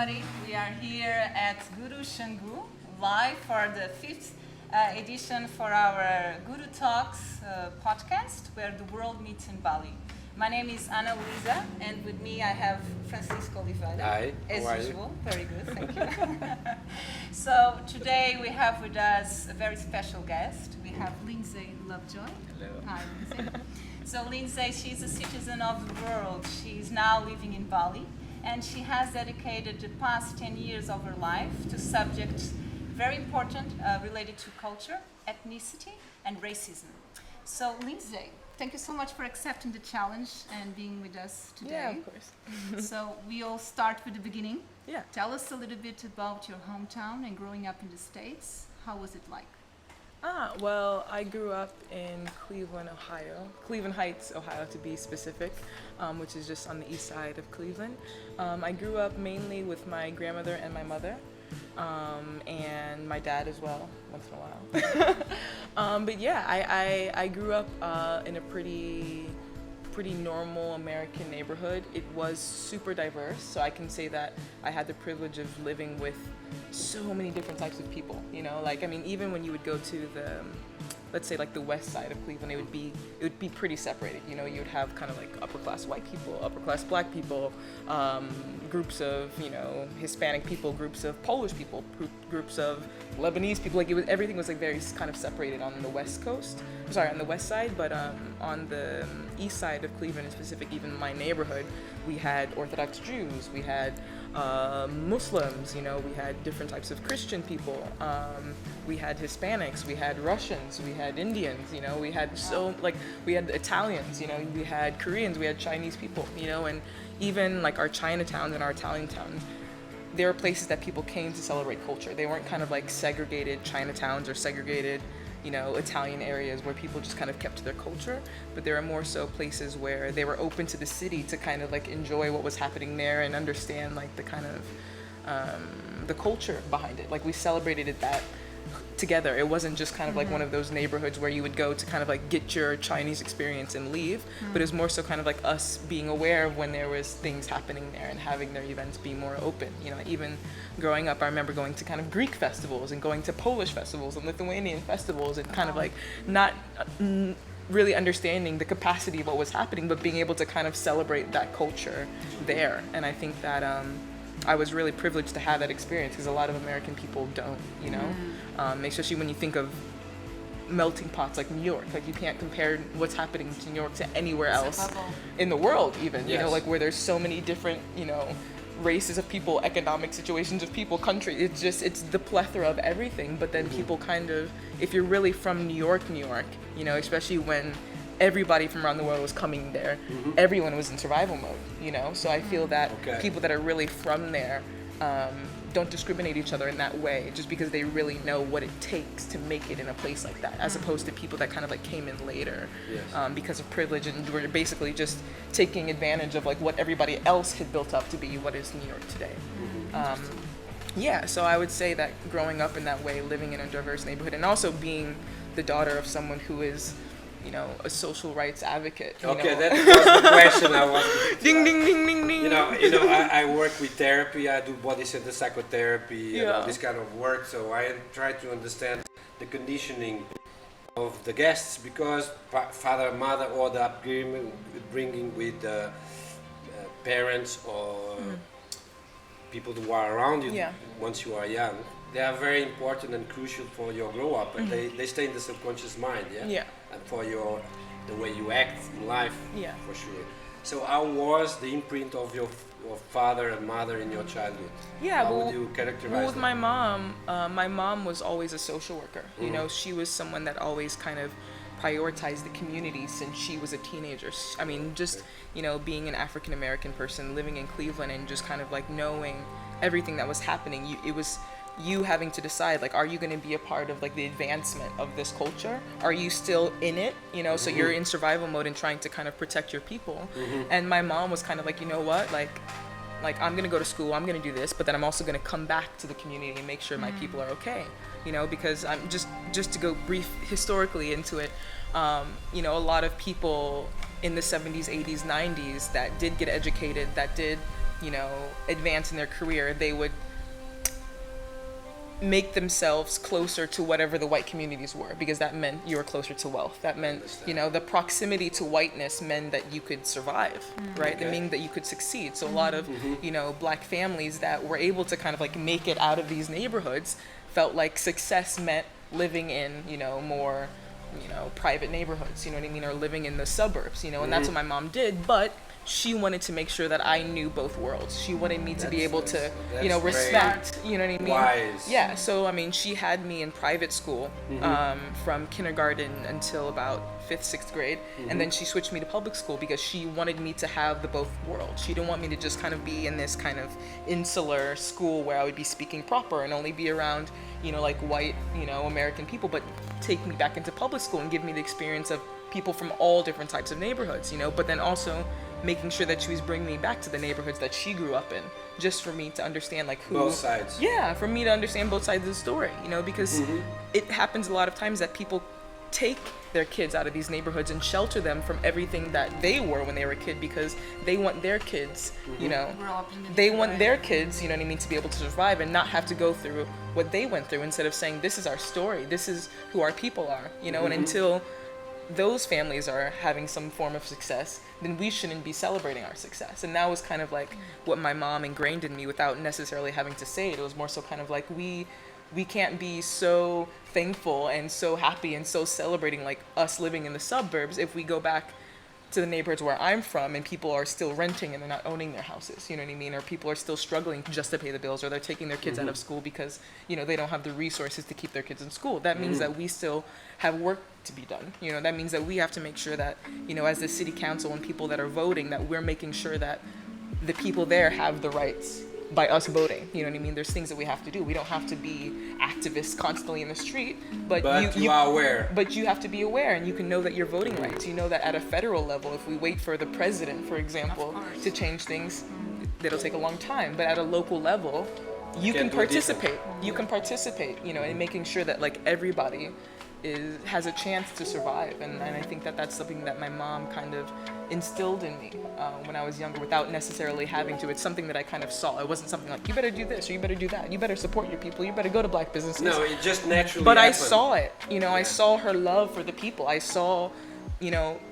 everybody. We are here at Guru Canggu, live for the 5th edition for our Guru Talks podcast, where the world meets in Bali. My name is Ana Luisa, and with me I have Francisco Oliveira. Hi, as usual. Very good, thank you. So today we have with us a very special guest. We have Lindsay Lovejoy. Hello. Hi, Lindsay. So Lindsay, she's a citizen of the world. She's now living in Bali, and she has dedicated the past 10 years of her life to subjects very important related to culture, ethnicity, and racism. So Lindsay, thank you so much for accepting the challenge and being with us today. Yeah, of course. So we'll start with the beginning. Yeah. Tell us a little bit about your hometown and growing up in the States. How was it like? Well, I grew up in Cleveland, Ohio. Cleveland Heights, Ohio, to be specific, which is just on the east side of Cleveland. I grew up mainly with my grandmother and my mother, and my dad as well, once in a while. But yeah, I grew up in a pretty normal American neighborhood. It was super diverse, so I can say that I had the privilege of living with so many different types of people, you know, like, I mean, even when you would go to the, let's say like the west side of Cleveland, it would be pretty separated, you know. You would have kind of like upper class white people, upper class black people, groups of, you know, Hispanic people, groups of Polish people, groups of Lebanese people. Like everything was like very kind of separated on the west side, but on the east side of Cleveland in specific, even my neighborhood, we had Orthodox Jews, we had Muslims, you know, we had different types of Christian people, we had Hispanics, we had Russians, we had Indians, you know, we had we had Italians, you know, we had Koreans, we had Chinese people, you know, and even like our Chinatowns and our Italian towns, they were places that people came to celebrate culture. They weren't kind of like segregated Chinatowns or segregated, you know, Italian areas where people just kind of kept to their culture, but there are more so places where they were open to the city to kind of like enjoy what was happening there and understand like the kind of the culture behind it. Like we celebrated it that together. It wasn't just kind of like one of those neighborhoods where you would go to kind of like get your Chinese experience and leave, but it was more so kind of like us being aware of when there was things happening there and having their events be more open. You know, even growing up, I remember going to kind of Greek festivals and going to Polish festivals and Lithuanian festivals and kind of like not really understanding the capacity of what was happening, but being able to kind of celebrate that culture there. And I think that I was really privileged to have that experience because a lot of American people don't, you know, especially when you think of melting pots like New York. Like you can't compare what's happening to New York to anywhere else in the world even, you know, like where there's so many different, you know, races of people, economic situations of people, country. It's the plethora of everything. But then people kind of, if you're really from New York, you know, especially when everybody from around the world was coming there, everyone was in survival mode, you know. So I feel that people that are really from there don't discriminate each other in that way just because they really know what it takes to make it in a place like that, as opposed to people that kind of like came in later because of privilege and were basically just taking advantage of like what everybody else had built up to be what is New York today. Yeah, so I would say that growing up in that way, living in a diverse neighborhood, and also being the daughter of someone who is, you know, a social rights advocate. Okay, that was the question I was. Ding, ding, ding, ding, ding. You know, I work with therapy. I do body center psychotherapy, you know, this kind of work. So I try to understand the conditioning of the guests, because father, mother, or the upbringing with parents or people who are around you once you are young, they are very important and crucial for your grow up, and they stay in the subconscious mind, and for the way you act in life, for sure. So how was the imprint of your father and mother in your childhood? How would you characterize with my mom was always a social worker. You know, she was someone that always kind of prioritized the community since she was a teenager. I mean, just, you know, being an African American person living in Cleveland and just kind of like knowing everything that was happening, it was you having to decide, like, are you going to be a part of like the advancement of this culture? Are you still in it? You know, so you're in survival mode and trying to kind of protect your people. And my mom was kind of like, you know what, like I'm going to go to school, I'm going to do this, but then I'm also going to come back to the community and make sure my people are okay. You know, because I'm just to go brief historically into it, you know, a lot of people in the 70s, 80s, 90s that did get educated, that did advance in their career, they would make themselves closer to whatever the white communities were, because that meant you were closer to wealth. That meant, the proximity to whiteness meant that you could survive, right? Okay. It meant that you could succeed. So a lot of, black families that were able to kind of like make it out of these neighborhoods felt like success meant living in, more, private neighborhoods, or living in the suburbs, and that's what my mom did. But she wanted to make sure that I knew both worlds. She wanted me to be able to, respect, Wise. Yeah, so she had me in private school from kindergarten until about 5th, 6th grade, and then she switched me to public school because she wanted me to have the both worlds. She didn't want me to just kind of be in this kind of insular school where I would be speaking proper and only be around, like white, American people, but take me back into public school and give me the experience of people from all different types of neighborhoods, but then also making sure that she was bringing me back to the neighborhoods that she grew up in, just for me to understand like who. Both sides. Yeah, for me to understand both sides of the story, because it happens a lot of times that people take their kids out of these neighborhoods and shelter them from everything that they were when they were a kid, because they want their kids, Grow up in a they different want way. their kids, to be able to survive and not have to go through what they went through, instead of saying, this is our story, this is who our people are, and until those families are having some form of success, then we shouldn't be celebrating our success. And that was kind of like what my mom ingrained in me without necessarily having to say it. It was more so kind of like we can't be so thankful and so happy and so celebrating like us living in the suburbs if we go back to the neighborhoods where I'm from and people are still renting and they're not owning their houses, or people are still struggling just to pay the bills, or they're taking their kids out of school because, they don't have the resources to keep their kids in school. That means that we still have work to be done. That means that we have to make sure that, as the city council and people that are voting, that we're making sure that the people there have the rights by us voting. There's things that we have to do. We don't have to be activists constantly in the street, but you are aware. But you have to be aware, and you can know that your voting rights. You know that at a federal level, if we wait for the president, for example, to change things, it'll take a long time. But at a local level, you can participate. You can participate, in making sure that like everybody has a chance to survive. And I think that that's something that my mom kind of instilled in me when I was younger without necessarily having to. It's something that I kind of saw. It wasn't something like, you better do this or you better do that. You better support your people. You better go to black businesses. No, it just naturally But happened. I saw it. I saw her love for the people. I saw,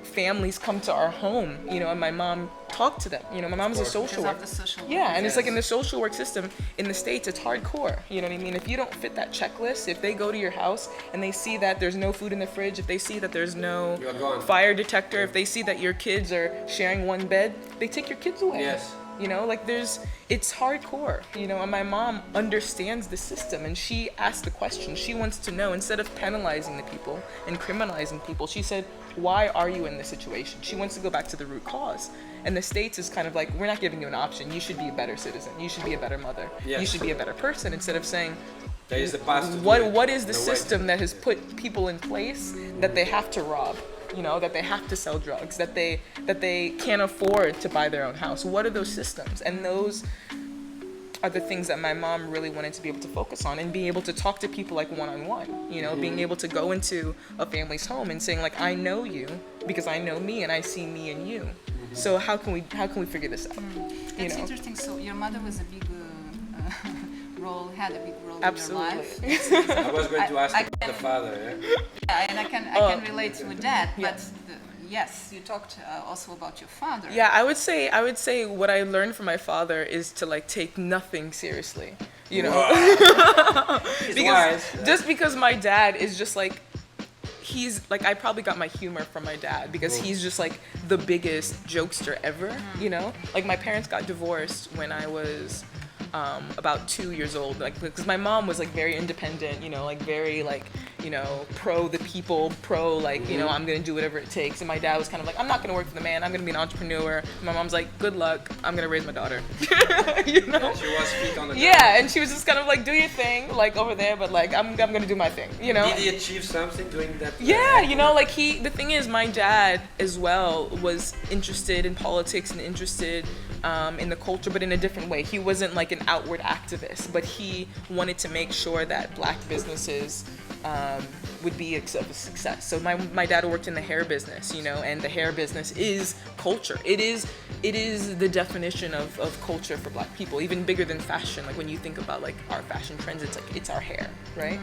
families come to our home, and my mom talked to them. My mom's a social Because worker. of the social work. Yeah, and it's like in Yes. the social work system in the States, it's hardcore. You know what I mean? If you don't fit that checklist, if they go to your house and they see that there's no food in the fridge, if they see that there's no You're gone. fire detector, if they see that your kids are sharing one bed, they take your kids away. Yes. It's hardcore, and my mom understands the system, and she asked the question. She wants to know, instead of penalizing the people and criminalizing people, she said, why are you in this situation? She wants to go back to the root cause. And the States is kind of like, we're not giving you an option. You should be a better citizen. You should be a better mother. Yes. You should be a better person, instead of saying, There is the past to do what it. is the No way. system that has put people in place that they have to rob, that they have to sell drugs, that they can't afford to buy their own house? What are those systems? And those are the things that my mom really wanted to be able to focus on, and be able to talk to people like one-on-one, being able to go into a family's home and saying like, I know you because I know me and I see me in you. So how can we figure this out? It's interesting. So your mother was a big had a big role Absolutely. in your life. I was going to ask I about can- the father, yeah? Yeah, and I can relate with that. yeah. But yes, you talked also about your father. Yeah, I would say what I learned from my father is to like take nothing seriously. He's Because wise. just because my dad is just like, he's like, I probably got my humor from my dad because he's just like the biggest jokester ever, Like my parents got divorced when I was about 2 years old, like because my mom was like very independent, like very like, pro the people, pro like, I'm gonna do whatever it takes. And my dad was kind of like, I'm not gonna work for the man, I'm gonna be an entrepreneur. And my mom's like, good luck, I'm gonna raise my daughter. Yeah, she was feet on the ground. Yeah, and she was just kind of like, do your thing, like over there, but like I'm gonna do my thing, Did he achieve something doing that? Yeah, like the thing is, my dad as well was interested in politics and interested in the culture, but in a different way. He wasn't like an outward activist, but he wanted to make sure that black businesses would be a success. So my dad worked in the hair business, you know, and the hair business is culture. It is the definition of culture for Black people, even bigger than fashion. Like when you think about like our fashion trends, it's our hair, right?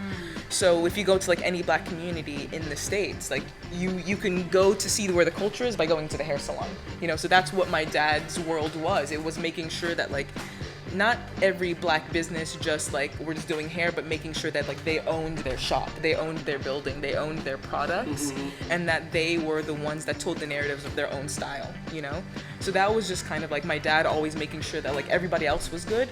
So if you go to like any Black community in the States, like you can go to see where the culture is by going to the hair salon, you know. So that's what my dad's world was. It was making sure that like not every Black business just like we're just doing hair, but making sure that like they owned their shop, they owned their building, they owned their products, and that they were the ones that told the narratives of their own style, you know. So that was just kind of like my dad always making sure that like everybody else was good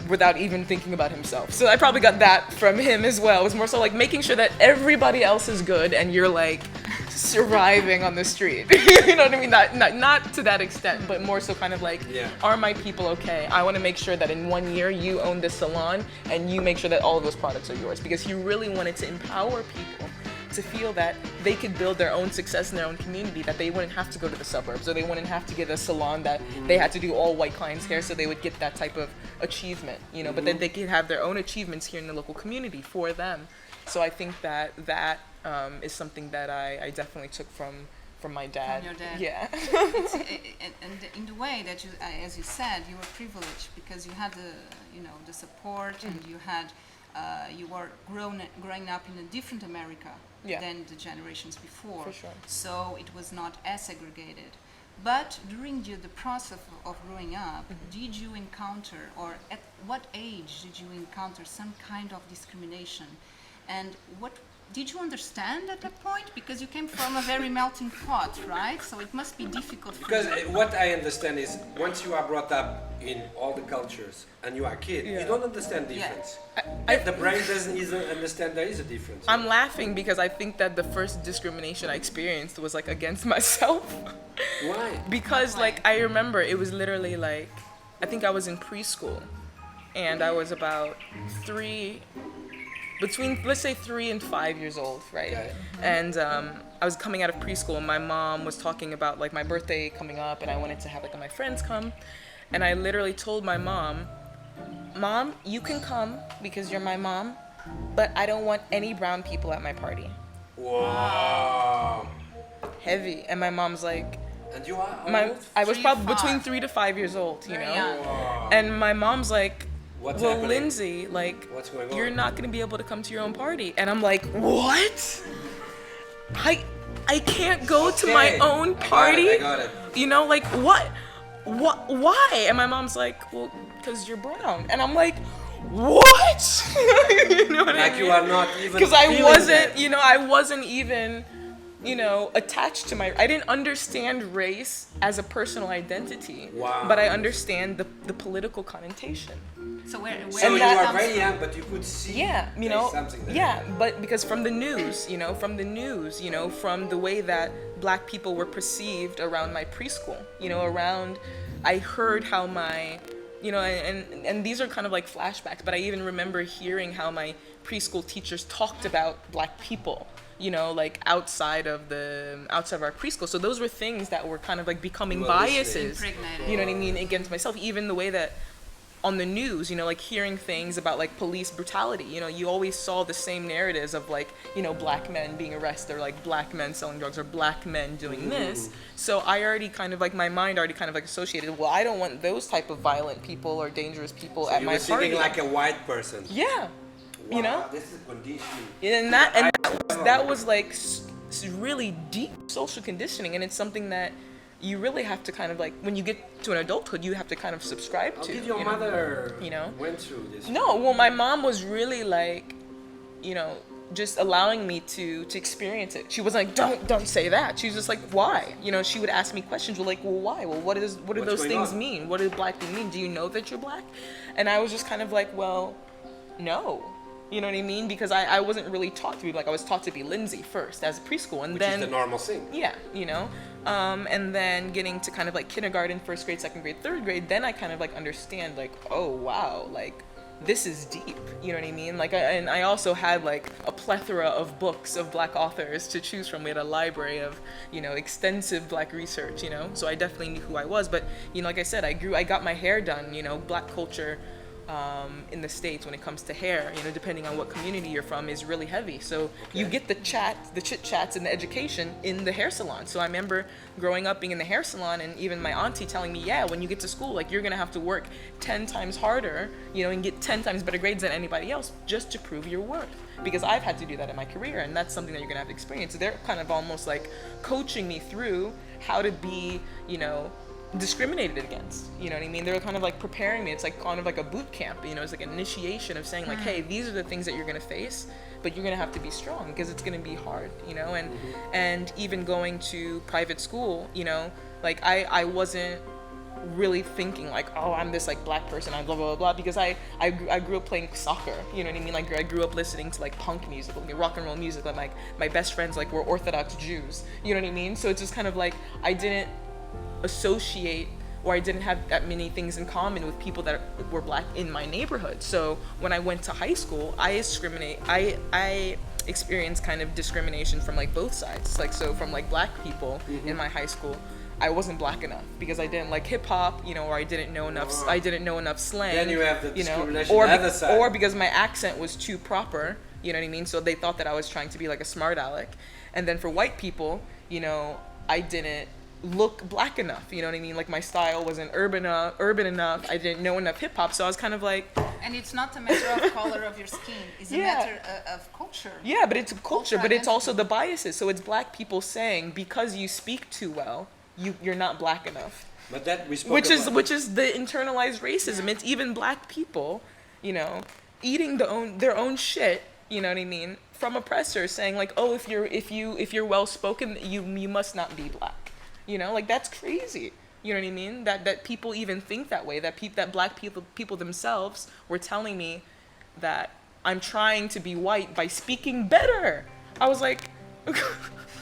without even thinking about himself. So I probably got that from him as well. It was more so like making sure that everybody else is good and you're like surviving on the street. You know what I mean? Not to that extent, but more so kind of like, are my people okay? I want to make sure that in 1 year you own this salon and you make sure that all of those products are yours, because he really wanted to empower people to feel that they could build their own success in their own community, that they wouldn't have to go to the suburbs, or they wouldn't have to get a salon that they had to do all white clients' hair so they would get that type of achievement, you know, but then they could have their own achievements here in the local community for them. So I think that is something that I definitely took from my dad. From your dad. Yeah. And in the way that you, as you said, you were privileged because you had the support, and you were growing up in a different America than the generations before. For sure. So it was not as segregated. But during the process of growing up, did you encounter, or at what age did you encounter some kind of discrimination? And what did you understand at that point? Because you came from a very melting pot, right? So it must be difficult for Because you. what I understand is once you are brought up in all the cultures and you are a kid, you don't understand difference. The brain doesn't even understand there is a difference. I'm laughing because I think that the first discrimination I experienced was like against myself. Why? Because like I remember it was literally like, I think I was in preschool and I was about between let's say 3 and 5 years old, right? Okay. And I was coming out of preschool and my mom was talking about like my birthday coming up and I wanted to have like my friends come, and I literally told my mom, you can come because you're my mom, but I don't want any brown people at my party. Wow. Heavy. And my mom's like, And you are old? I was 3 to probably 5. between 3 to 5 years old, you Very know? young. Wow. And my mom's like, What's well, happening? Lindsay, like, What's going on? you're not gonna be able to come to your own party. And I'm like, what? I can't go to my Okay. own party? I got it. You know, like, what? Why? And my mom's like, well, because you're brown. And I'm like, what? You know what I Like mean? you are not even Because I feeling wasn't, that. you know, I wasn't even, you know, attached to I didn't understand race as a personal identity. Wow. But I understand the political connotation. So where So you that are comes very from? young, but you could see Yeah, you there's know, something there. yeah, but because from the news, you know, from the way that Black people were perceived around my preschool, you know, I heard how my, you know, and these are kind of like flashbacks, but I even remember hearing how my preschool teachers talked about Black people, you know, like outside of our preschool. So those were things that were kind of like becoming You were listening. biases, Impregnated. you know what I mean, against myself. Even the way that on the news, you know, like hearing things about like police brutality, you know, you always saw the same narratives of like, you know, Black men being arrested, or like Black men selling drugs, or Black men doing this. So I already kind of like, my mind already kind of like associated, well, I don't want those type of violent people or dangerous people at You my were party. thinking like a white person. Yeah. Wow, You know? this is conditioning. And that was like really deep social conditioning, and it's something that you really have to kind of like, when you get to an adulthood, you have to kind of subscribe How to. did your you know? mother You know? went through this? No, well, my mom was really like, you know, just allowing me to experience it. She wasn't like, don't say that. She was just like, why? You know, she would ask me questions. Well, like, well, why? Well, what do What's those going things on? mean? What does Black thing mean? Do you know that you're Black? And I was just kind of like, well, no. You know what I mean? Because I wasn't really taught to be Black. I was taught to be Lindsay first as a preschool, and Which then is the normal thing. yeah, you know, and then getting to kind of like kindergarten, first grade, second grade, third grade, then I kind of like understand like, oh wow, like this is deep, you know what I mean? Like, and I also had like a plethora of books of Black authors to choose from. We had a library of, you know, extensive Black research, you know, so I definitely knew who I was. But, you know, like I said, I got my hair done, you know, Black culture in the States when it comes to hair, depending on what community you're from, is really heavy. So you get the chit chats and the education in the hair salon. So I remember growing up being in the hair salon, and even my auntie telling me, yeah, when you get to school, like, you're gonna have to work 10 times harder, and get 10 times better grades than anybody else just to prove your worth. Because I've had to do that in my career, and that's something that you're gonna have to experience. So they're kind of almost like coaching me through how to be, discriminated against. You know what I mean? They're kind of like preparing me. It's like kind of like a boot camp. It's like an initiation of saying like, hey, these are the things that you're gonna face, but you're gonna have to be strong because it's gonna be hard. And even going to private school, like I wasn't really thinking like, oh, I'm this like black person, I'm blah blah blah blah, because I grew up playing soccer. You know what I mean? Like I grew up listening to like punk music, like rock and roll music, and like my best friends like were Orthodox Jews. You know what I mean? So it's just kind of like I didn't associate, or I didn't have that many things in common with people that were black in my neighborhood. So when I went to high school, I experienced kind of discrimination from like both sides. Like, so from like black people in my high school, I wasn't black enough because I didn't like hip hop, or I didn't know enough. I didn't know enough slang. Then you have the discrimination on the other side. Or because my accent was too proper. You know what I mean? So they thought that I was trying to be like a smart aleck. And then for white people, I didn't look black enough. You know what I mean? Like my style wasn't urban enough. I didn't know enough hip hop. So I was kind of like. And it's not a matter of color of your skin. It's a matter of culture. Yeah, but it's a culture, but it's also the biases. So it's black people saying because you speak too well, you're not black enough. But that we spoke which about. is the internalized racism. It's even black people, eating their own shit. You know what I mean? From oppressors saying like, oh, if you're well spoken, you must not be black. Like that's crazy. You know what I mean? That people even think that way. That black people themselves were telling me that I'm trying to be white by speaking better. I was like.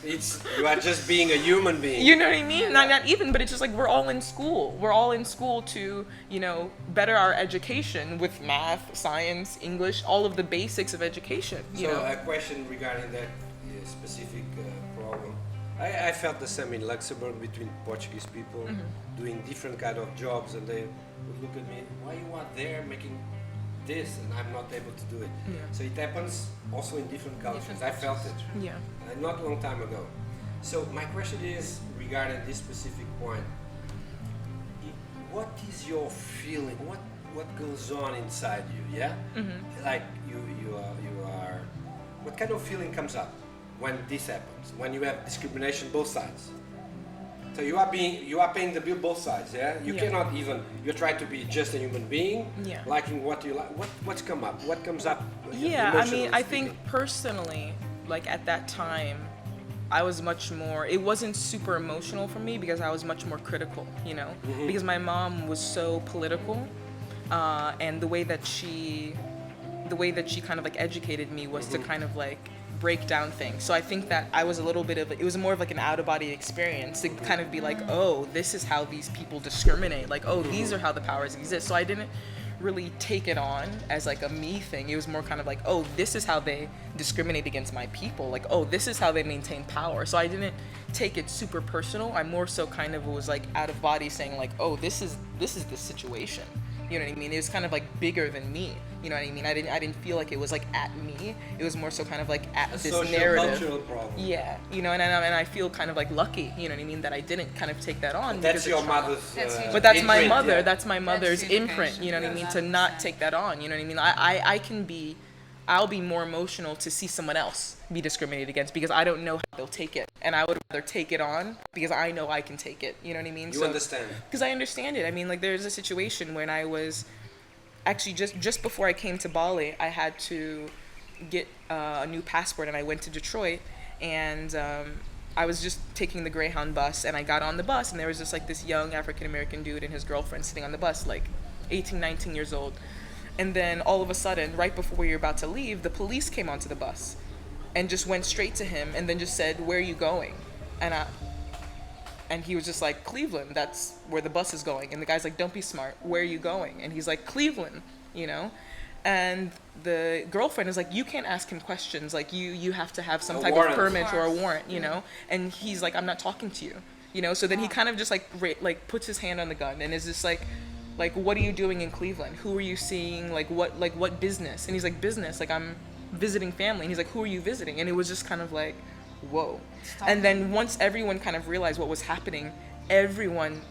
You are just being a human being. You know what I mean? Not even, but it's just like we're all in school. We're all in school to, better our education with math, science, English, all of the basics of education. A question regarding that specific problem. I felt the same in Luxembourg between Portuguese people doing different kind of jobs, and they would look at me, why you are there making this and I'm not able to do it. Yeah. So it happens also in different cultures. I felt it. Yeah. Not a long time ago. So my question is regarding this specific point. What is your feeling? What goes on inside you? Yeah. Mm-hmm. Like you are. What kind of feeling comes up when this happens? When you have discrimination both sides. So you are paying the bill both sides, yeah? You cannot even, you try to be just a human being, liking what you like. What's come up? What comes up? Yeah, I mean, I think personally, like at that time, I was much more, it wasn't super emotional for me because I was much more critical, Mm-hmm. Because my mom was so political, and the way that she kind of like educated me was to kind of like break down things. So I think that I was it was more of like an out-of-body experience to kind of be like, oh, this is how these people discriminate. Like, oh, these are how the powers exist. So I didn't really take it on as like a me thing. It was more kind of like, oh, this is how they discriminate against my people. Like, oh, this is how they maintain power. So I didn't take it super personal. I more so kind of was like out of body saying like, oh, this is the situation. You know what I mean? It was kind of like bigger than me. You know what I mean? I didn't feel like it was like at me. It was more so kind of like at this narrative. Cultural problem. Yeah, and I feel kind of like lucky. You know what I mean? That I didn't kind of take that on. That's your mother's. But that's imprint, my mother. Yeah. That's my mother's imprint. You know what I mean? To not take that on. You know what I mean? I'll be more emotional to see someone else be discriminated against because I don't know how they'll take it. And I would rather take it on because I know I can take it. You know what I mean? You understand. Because I understand it. I mean, like there's a situation when I was actually just before I came to Bali, I had to get a new passport and I went to Detroit and I was just taking the Greyhound bus and I got on the bus and there was just like this young African-American dude and his girlfriend sitting on the bus, like 18, 19 years old. And then all of a sudden, right before we were about to leave, the police came onto the bus and just went straight to him and then just said, "Where are you going?" And he was just like, "Cleveland, that's where the bus is going." And the guy's like, "Don't be smart. Where are you going?" And he's like, "Cleveland," And the girlfriend is like, "You can't ask him questions. Like you have to have some type of permit or a warrant, And he's like, "I'm not talking to you." So then he kind of just like puts his hand on the gun and is just like, like, what are you doing in Cleveland? Who are you seeing? Like what business? And he's like, business, like I'm visiting family. And he's like, who are you visiting? And it was just kind of like, whoa. And then once everyone kind of realized what was happening, everyone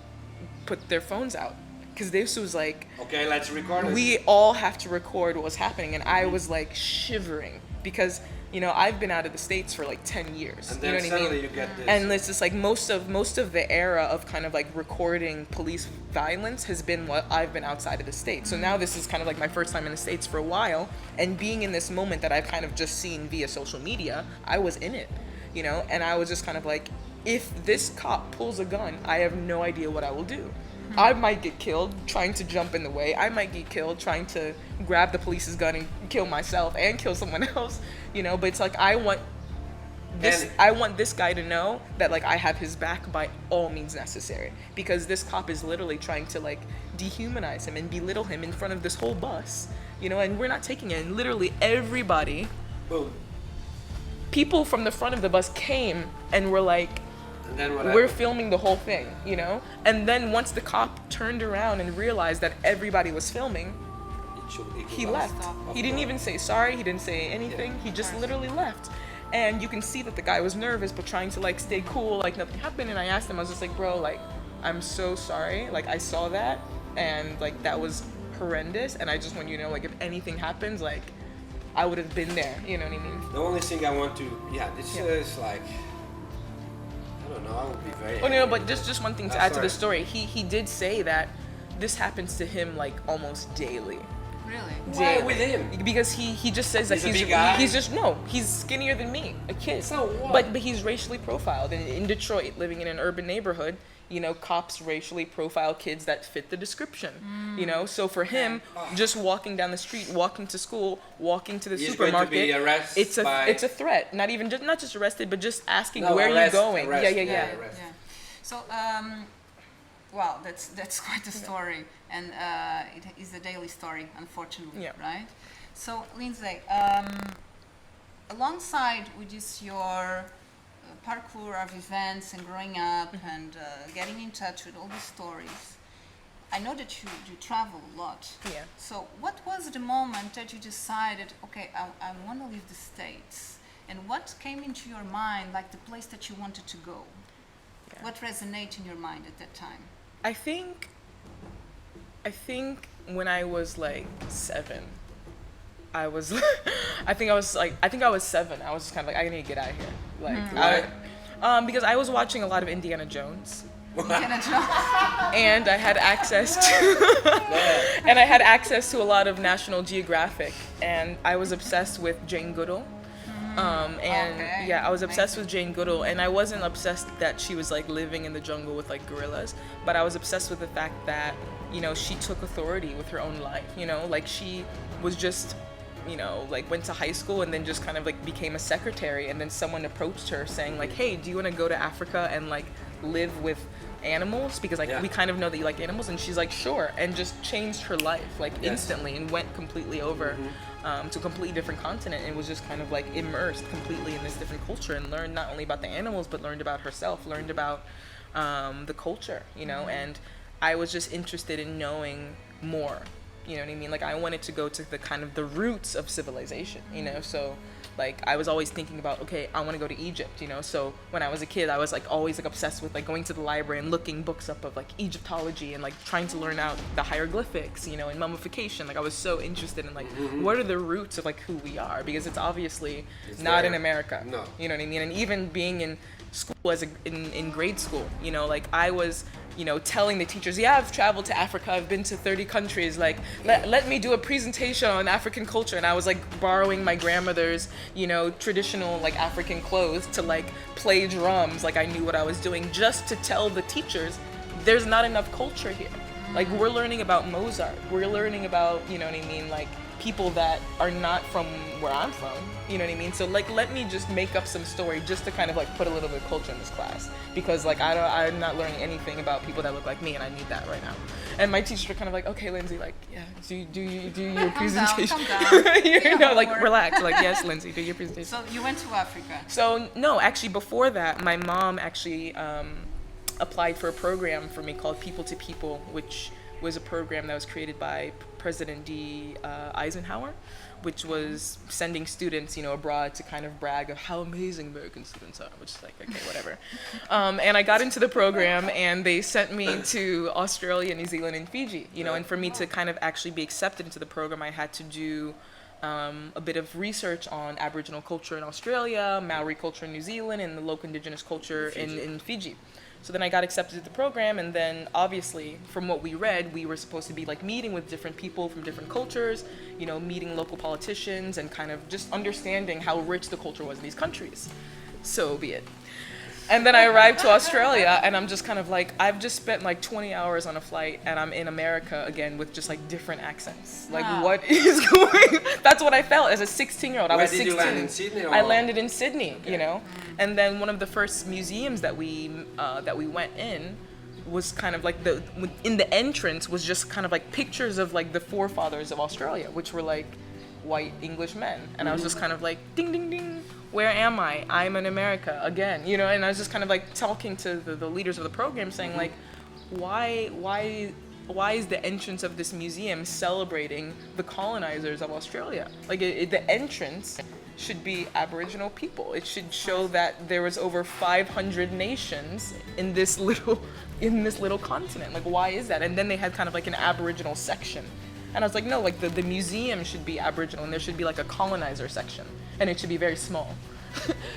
put their phones out. Because this was like, okay, let's record it. We all have to record what was happening. And I was like shivering because, you know, I've been out of the States for like 10 years. And then you know what I mean? you get this. And it's just like most of the era of kind of like recording police violence has been what I've been outside of the States. So now this is kind of like my first time in the States for a while. And being in this moment that I've kind of just seen via social media, I was in it, you know? And I was just kind of like, if this cop pulls a gun, I have no idea what I will do. I might get killed trying to jump in the way. I might get killed trying to grab the police's gun and kill myself and kill someone else, you know. But it's like I want this guy to know that like I have his back by all means necessary, because this cop is literally trying to like dehumanize him and belittle him in front of this whole bus, you know. And we're not taking it. And literally everybody, people from the front of the bus came and were like, and then what we're happened? filming the whole thing, you know? And then once the cop turned around and realized that everybody was filming, he left. He didn't even say sorry, he didn't say anything, he just literally left. And you can see that the guy was nervous but trying to like stay cool, like nothing happened. And I asked him, I was just like, bro, like, I'm so sorry, like I saw that and like that was horrendous, and I just want you to know, like, if anything happens, like I would have been there, you know what I mean? The only thing I want to, this is like, I don't know, I would be very no, but just one thing to add to the sorry. story. He did say that this happens to him like almost daily. Really? Why with him? Because he just says that He's a big guy? he's skinnier than me, a kid. So what? But he's racially profiled, and in Detroit, living in an urban neighborhood, you know, cops racially profile kids that fit the description. You know, so for him, just walking down the street, walking to school, walking to the He's supermarket, going to be arrested it's a threat. Not just arrested, but just asking No, where arrest, are you going. arrest, Yeah. Yeah. So, well, that's quite a story, and it is a daily story, unfortunately, right? So, Lindsay, alongside with this your parkour of events and growing up and getting in touch with all these stories, I know that you travel a lot. Yeah. So, what was the moment that you decided, okay, I want to leave the States? And what came into your mind, like the place that you wanted to go? Yeah. What resonated in your mind at that time? I think when I was like 7, I was I think I was 7. I was just kind of like, I need to get out of here. Like, because I was watching a lot of Indiana Jones. Indiana Jones. And I had access to a lot of National Geographic, and I was obsessed with Jane Goodall. I was obsessed with Jane Goodall, and I wasn't obsessed that she was like living in the jungle with like gorillas, but I was obsessed with the fact that, you know, she took authority with her own life, you know, like she was just, you know, like went to high school and then just kind of like became a secretary, and then someone approached her saying like, hey, do you want to go to Africa and like live with animals, because like we kind of know that you like animals? And she's like, sure, and just changed her life like instantly and went completely over to a completely different continent, and was just kind of like immersed completely in this different culture, and learned not only about the animals but learned about herself, learned about the culture, you know. And I was just interested in knowing more, you know what I mean? Like I wanted to go to the kind of the roots of civilization, you know. So like I was always thinking about, okay, I want to go to Egypt, you know. So when I was a kid, I was like always like obsessed with like going to the library and looking books up of like Egyptology and like trying to learn out the hieroglyphics, you know, and mummification. Like I was so interested in like what are the roots of like who we are, because it's obviously not in America. No. You know what I mean? And even being in school in grade school, you know, like I was, you know, telling the teachers, yeah, I've traveled to Africa, I've been to 30 countries, like let me do a presentation on African culture. And I was like borrowing my grandmother's, you know, traditional like African clothes to like play drums, like I knew what I was doing, just to tell the teachers there's not enough culture here. Like we're learning about Mozart, we're learning about, you know what I mean, like people that are not from where I'm from, you know what I mean? So like let me just make up some story just to kind of like put a little bit of culture in this class, because like I'm not learning anything about people that look like me, and I need that right now. And my teachers were kind of like, okay, Lindsay, like do your presentation. Calm down. You know, like relax, like yes, Lindsay, do your presentation. So you went to Africa. So no, actually before that, my mom actually applied for a program for me called People to People, which was a program that was created by President Eisenhower, which was sending students, abroad to kind of brag of how amazing American students are, which is like, okay, whatever. And I got into the program, and they sent me to Australia, New Zealand, and Fiji, and for me to kind of actually be accepted into the program, I had to do a bit of research on Aboriginal culture in Australia, Maori culture in New Zealand, and the local indigenous culture in Fiji. So then I got accepted to the program, and then obviously from what we read, we were supposed to be like meeting with different people from different cultures, meeting local politicians and kind of just understanding how rich the culture was in these countries. So be it. And then I arrived to Australia, and I'm just kind of like, I've just spent like 20 hours on a flight, and I'm in America again with just like different accents. Like, Wow. what is going? That's what I felt as a 16-year-old. I was 16. Where did you land, in Sydney? Or? I landed in Sydney, and then one of the first museums that we went in was kind of like in the entrance was just kind of like pictures of like the forefathers of Australia, which were like white English men, and I was just kind of like, ding, ding, ding. Where am I? I'm in America again, and I was just kind of like talking to the leaders of the program saying like, why is the entrance of this museum celebrating the colonizers of Australia? Like the entrance should be Aboriginal people. It should show that there was over 500 nations in this little continent. Like, why is that? And then they had kind of like an Aboriginal section. And I was like, no, like the museum should be Aboriginal, and there should be like a colonizer section, and it should be very small,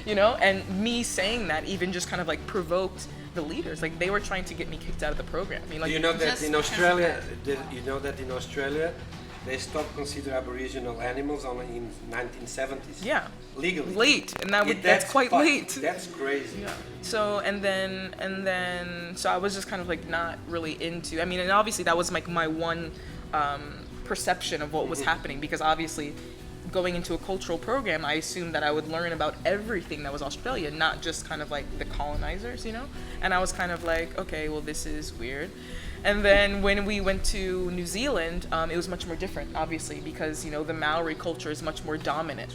And me saying that even just kind of like provoked the leaders. Like they were trying to get me kicked out of the program. I mean, like, you know that just in Australia, they stopped considering Aboriginal animals only in 1970s. Yeah. Legally. Late, and that's quite late. That's crazy. Yeah. So and then so I was just kind of like not really into. I mean, and obviously that was like my one perception of what was happening, because obviously going into a cultural program, I assumed that I would learn about everything that was Australia, not just kind of like the colonizers, And I was kind of like, okay, well, this is weird. And then when we went to New Zealand, it was much more different, obviously, because, the Maori culture is much more dominant,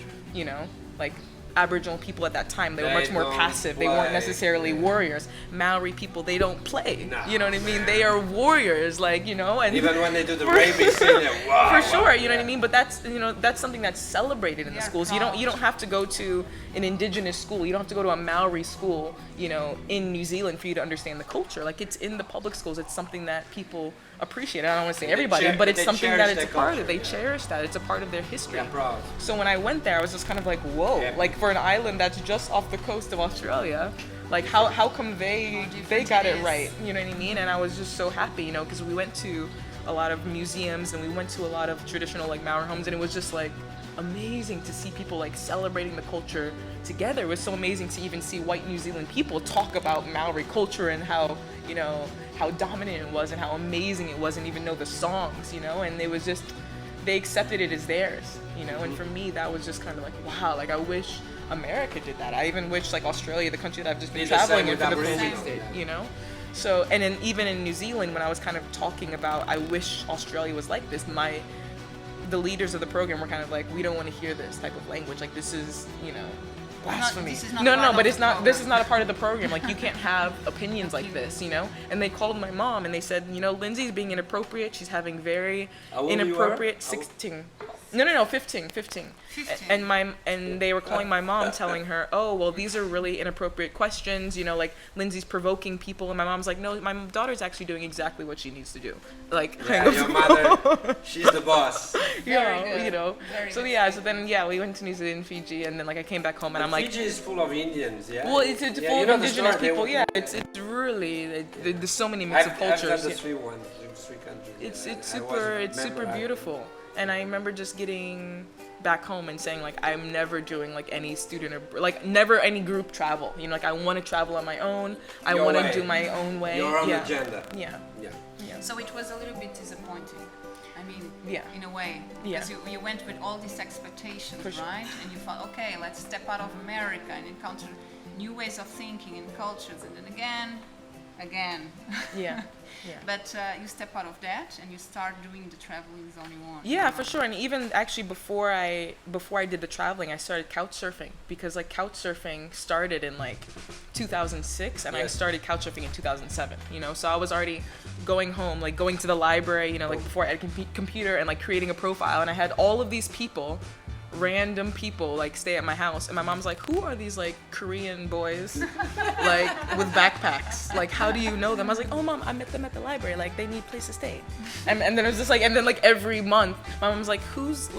like Aboriginal people at that time, they were much more passive. They weren't necessarily warriors. Maori people, they don't play. No, you know what I mean? They are warriors, like, and even when they do the rabies thing, wow. For sure, you know what I mean? But that's, that's something that's celebrated in the schools. You don't have to go to an indigenous school. You don't have to go to a Maori school, in New Zealand for you to understand the culture. Like, it's in the public schools. It's something that people appreciate. I don't want to say everybody, but it's something that it's a part of. They cherish that. It's a part of their history. Yeah, proud. So when I went there, I was just kind of like, whoa, like for an island that's just off the coast of Australia, like how come they got it right? You know what I mean? And I was just so happy, because we went to a lot of museums and we went to a lot of traditional like Maori homes, and it was just like amazing to see people like celebrating the culture together. It was so amazing to even see white New Zealand people talk about Maori culture and how, how dominant it was and how amazing it was, and even know the songs, and it was just, they accepted it as theirs, and for me that was just kind of like, wow, like I wish America did that. I even wish like Australia, the country that I've just been traveling in for the past, So, and then even in New Zealand, when I was kind of talking about, I wish Australia was like this, the leaders of the program were kind of like, we don't want to hear this type of language. Like, this is, blasphemy. No, but it's not. This is not a part of the program. Like, you can't have opinions like this, And they called my mom and they said, Lindsay's being inappropriate. She's having very inappropriate 16. No, 15. And they were calling my mom, telling her, oh, well, these are really inappropriate questions, like Lindsay's provoking people. And my mom's like, no, my daughter's actually doing exactly what she needs to do. Like, your mother, she's the boss. Very So good. so then we went to New Zealand, Fiji, and then like I came back home and I'm like, Fiji is full of Indians, yeah. well, it's full of indigenous people, It's really there's so many mix of cultures. I've done the three countries. It's super beautiful. And I remember just getting back home and saying like, I'm never doing like any student or like never any group travel. Like I want to travel on my own. I want to do my own way. Your own agenda. Yeah. So it was a little bit disappointing. I mean, in a way, Yeah. because you went with all these expectations, For sure. right? And you thought, okay, let's step out of America and encounter new ways of thinking and cultures, and then again. Yeah. But you step out of that and you start doing the traveling on your own. Yeah, for sure. And even actually before I did the traveling, I started couch surfing, because like couch surfing started in like 2006 and I Yes. started couch surfing in 2007, So I was already going home, like going to the library, you know, like before I had a computer and like creating a profile, and I had all of these people, random people, like stay at my house, and my mom's like, who are these like Korean boys like with backpacks, like how do you know them? I was like, oh mom, I met them at the library, like they need place to stay. And then it was just like, and then like every month my mom's like, who's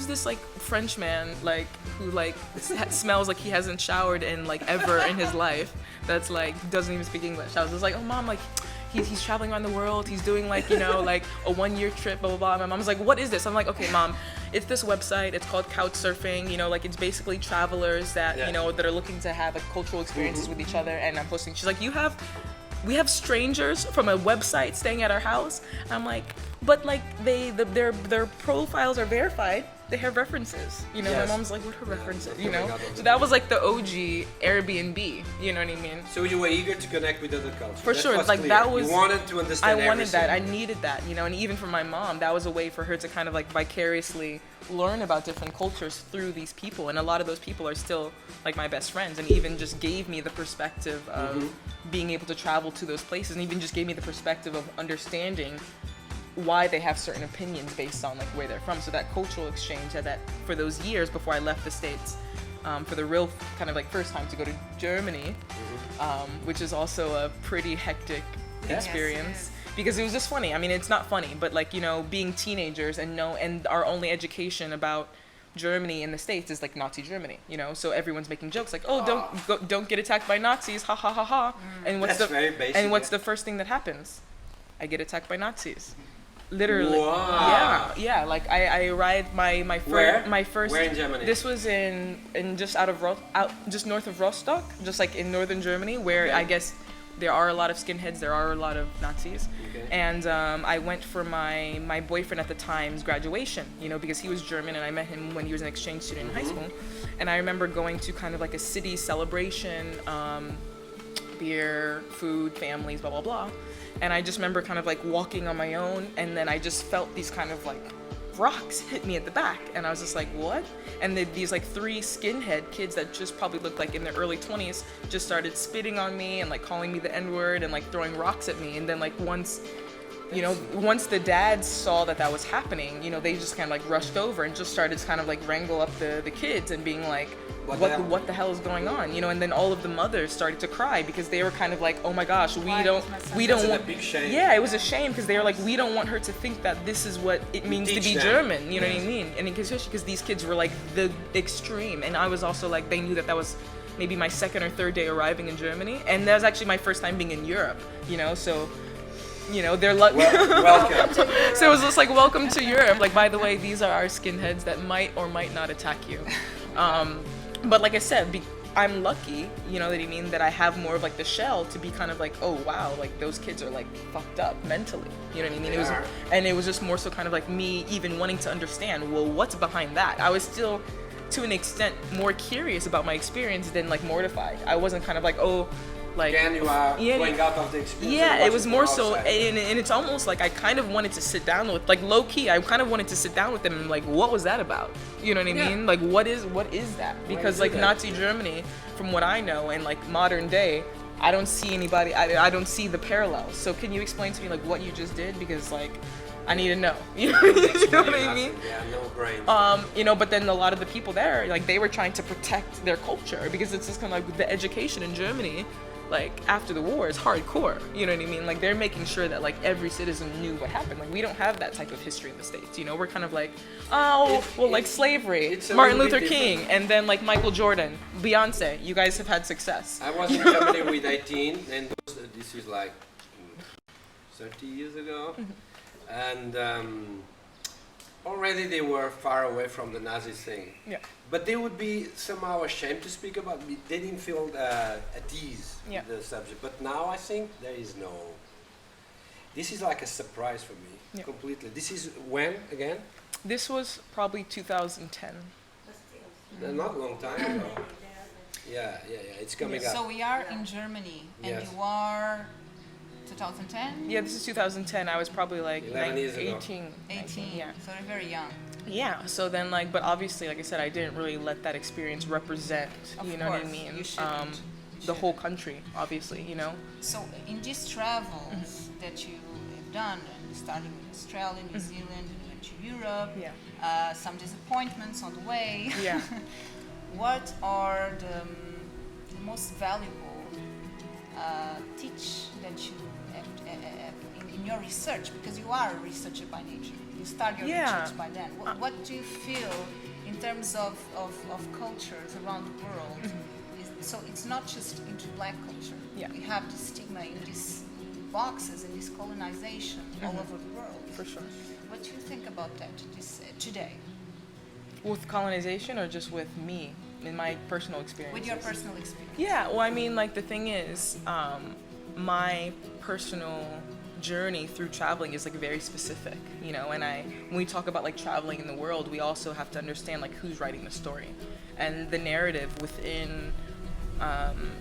this like French man like who like smells like he hasn't showered in like ever in his life, that's like doesn't even speak English. I was just like, oh mom, like he's traveling around the world, he's doing like, you know, like a 1-year trip, blah blah blah. My mom's like, what is this? I'm like, okay mom, it's this website, it's called Couchsurfing, you know, like it's basically travelers that you know that are looking to have like cultural experiences with each other, and I'm posting. She's like, we have strangers from a website staying at our house. I'm like, but like their profiles are verified. They have references. You know, my mom's like, what are references? You know? So that was like the OG Airbnb, you know what I mean? So you were eager to connect with other cultures. For sure, like clear. That was, you wanted to understand I wanted everything. that, I needed that, you know, and even for my mom, that was a way for her to kind of like vicariously learn about different cultures through these people, and a lot of those people are still like my best friends, and even just gave me the perspective of being able to travel to those places, and even just gave me the perspective of understanding why they have certain opinions based on like where they're from. So that cultural exchange had that for those years before I left the States, for the real kind of like first time to go to Germany, which is also a pretty hectic experience. Because it was just funny. I mean, it's not funny, but like, you know, being teenagers and our only education about Germany in the States is like Nazi Germany, you know. So everyone's making jokes like, "Oh, don't get attacked by Nazis, ha ha ha ha." And what's very basic, the first thing that happens? I get attacked by Nazis. Literally. Wow. Yeah. Like I arrived my first. Where in Germany? This was in just just north of Rostock, just like in northern Germany, where I guess there are a lot of skinheads, there are a lot of Nazis. Okay. And I went for my boyfriend at the time's graduation, you know, because he was German, and I met him when he was an exchange student in high school. And I remember going to kind of like a city celebration, beer, food, families, blah blah blah. And I just remember kind of like walking on my own, and then I just felt these kind of like rocks hit me at the back, and I was just like, what? And these like 3 skinhead kids that just probably looked like in their early 20s just started spitting on me and like calling me the N-word and like throwing rocks at me. And then like once the dads saw that was happening, you know, they just kind of like rushed over and just started to kind of like wrangle up the kids and being like, what the hell is going on, you know? And then all of the mothers started to cry because they were kind of like, oh my gosh, we don't want. A big shame. Yeah, it was a shame because they were like, we don't want her to think that this is what it means to be German, you know what I mean? And especially because these kids were like the extreme, and I was also like, they knew that was maybe my 2nd or 3rd day arriving in Germany, and that was actually my first time being in Europe, you know, so. You know, they're welcome. So it was just like, welcome to Europe. Like, by the way, these are our skinheads that might or might not attack you. But like I said, I'm lucky, you know what I mean, that I have more of like the shell to be kind of like, oh wow, like those kids are like fucked up mentally. You know what I mean? It was just more so kind of like me even wanting to understand, well, what's behind that? I was still, to an extent, more curious about my experience than like mortified. I wasn't kind of like, oh, like, again, you are going out of the experience. Yeah, it was more so, and it's almost like I kind of wanted to sit down with, like low key, I kind of wanted to sit down with them and like, what was that about? You know what I mean? Like, what is that? Because like Nazi Germany, from what I know, and like modern day, I don't see anybody, I don't see the parallels. So can you explain to me like what you just did? Because like, I need to know. You know what I mean? Yeah, no brain. You know, but then a lot of the people there, like they were trying to protect their culture because it's just kind of like the education in Germany. Like after the war is hardcore, you know what I mean? Like they're making sure that like every citizen knew what happened. Like we don't have that type of history in the States, you know? We're kind of like, like slavery, Martin Luther King, and then like Michael Jordan, Beyonce. You guys have had success. I was in Germany with 18, and this is like 30 years ago, and already they were far away from the Nazi thing. Yeah. But they would be somehow ashamed to speak about it. They didn't feel at ease with the subject. But now I think there is no. This is like a surprise for me, completely. This is when, again? This was probably 2010. Not a long time ago. Yeah, it's coming up. So we are in Germany, and you are 2010? Yeah, this is 2010. I was probably like 18. 18, yeah. So they're very young. Yeah, so then like, but obviously, like I said, I didn't really let that experience represent, you know what I mean? You shouldn't. the whole country, obviously, you know. So in these travels that you have done, and starting in Australia, New Zealand, and went to Europe, some disappointments on the way. Yeah. What are the most valuable teach that you have in your research? Because you are a researcher by nature. You start your research by then. What do you feel in terms of cultures around the world? So it's not just into black culture. Yeah. We have this stigma in these boxes and this colonization all over the world. For sure. What do you think about that today? With colonization or just with me, in my personal experience? With your personal experience. Yeah, well, I mean, like, the thing is, my personal journey through traveling is, like, very specific, you know, and when we talk about, like, traveling in the world, we also have to understand, like, who's writing the story. And the narrative within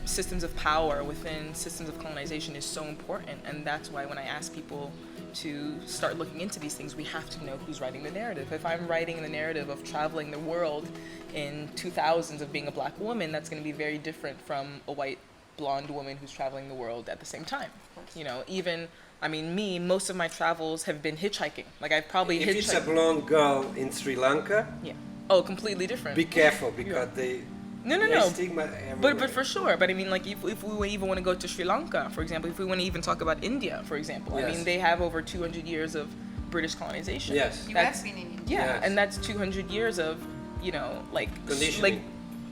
systems of power, within systems of colonization is so important, and that's why when I ask people to start looking into these things, we have to know who's writing the narrative. If I'm writing the narrative of traveling the world in 2000s of being a black woman, that's going to be very different from a white blonde woman who's traveling the world at the same time. You know, even, I mean, most of my travels have been hitchhiking. Like, I've probably If it's a blonde girl in Sri Lanka, oh, completely different. be careful, because they No. stigma everywhere. But for sure. But I mean, like, if we even want to go to Sri Lanka, for example, if we want to even talk about India, for example, I mean, they have over 200 years of British colonization. Yes. You have been in India. Yeah, Yes. and that's 200 years of, you know, like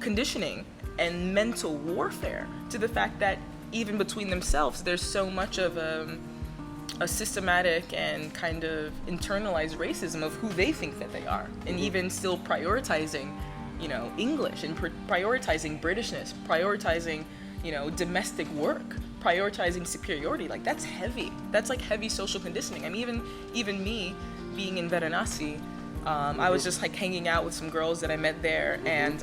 conditioning and mental warfare to the fact that even between themselves, there's so much of a systematic and kind of internalized racism of who they think that they are, and even still prioritizing, you know, English, and prioritizing Britishness, prioritizing, you know, domestic work, prioritizing superiority. Like, that's heavy. That's like heavy social conditioning. I mean, even me being in Varanasi, I was just like hanging out with some girls that I met there, and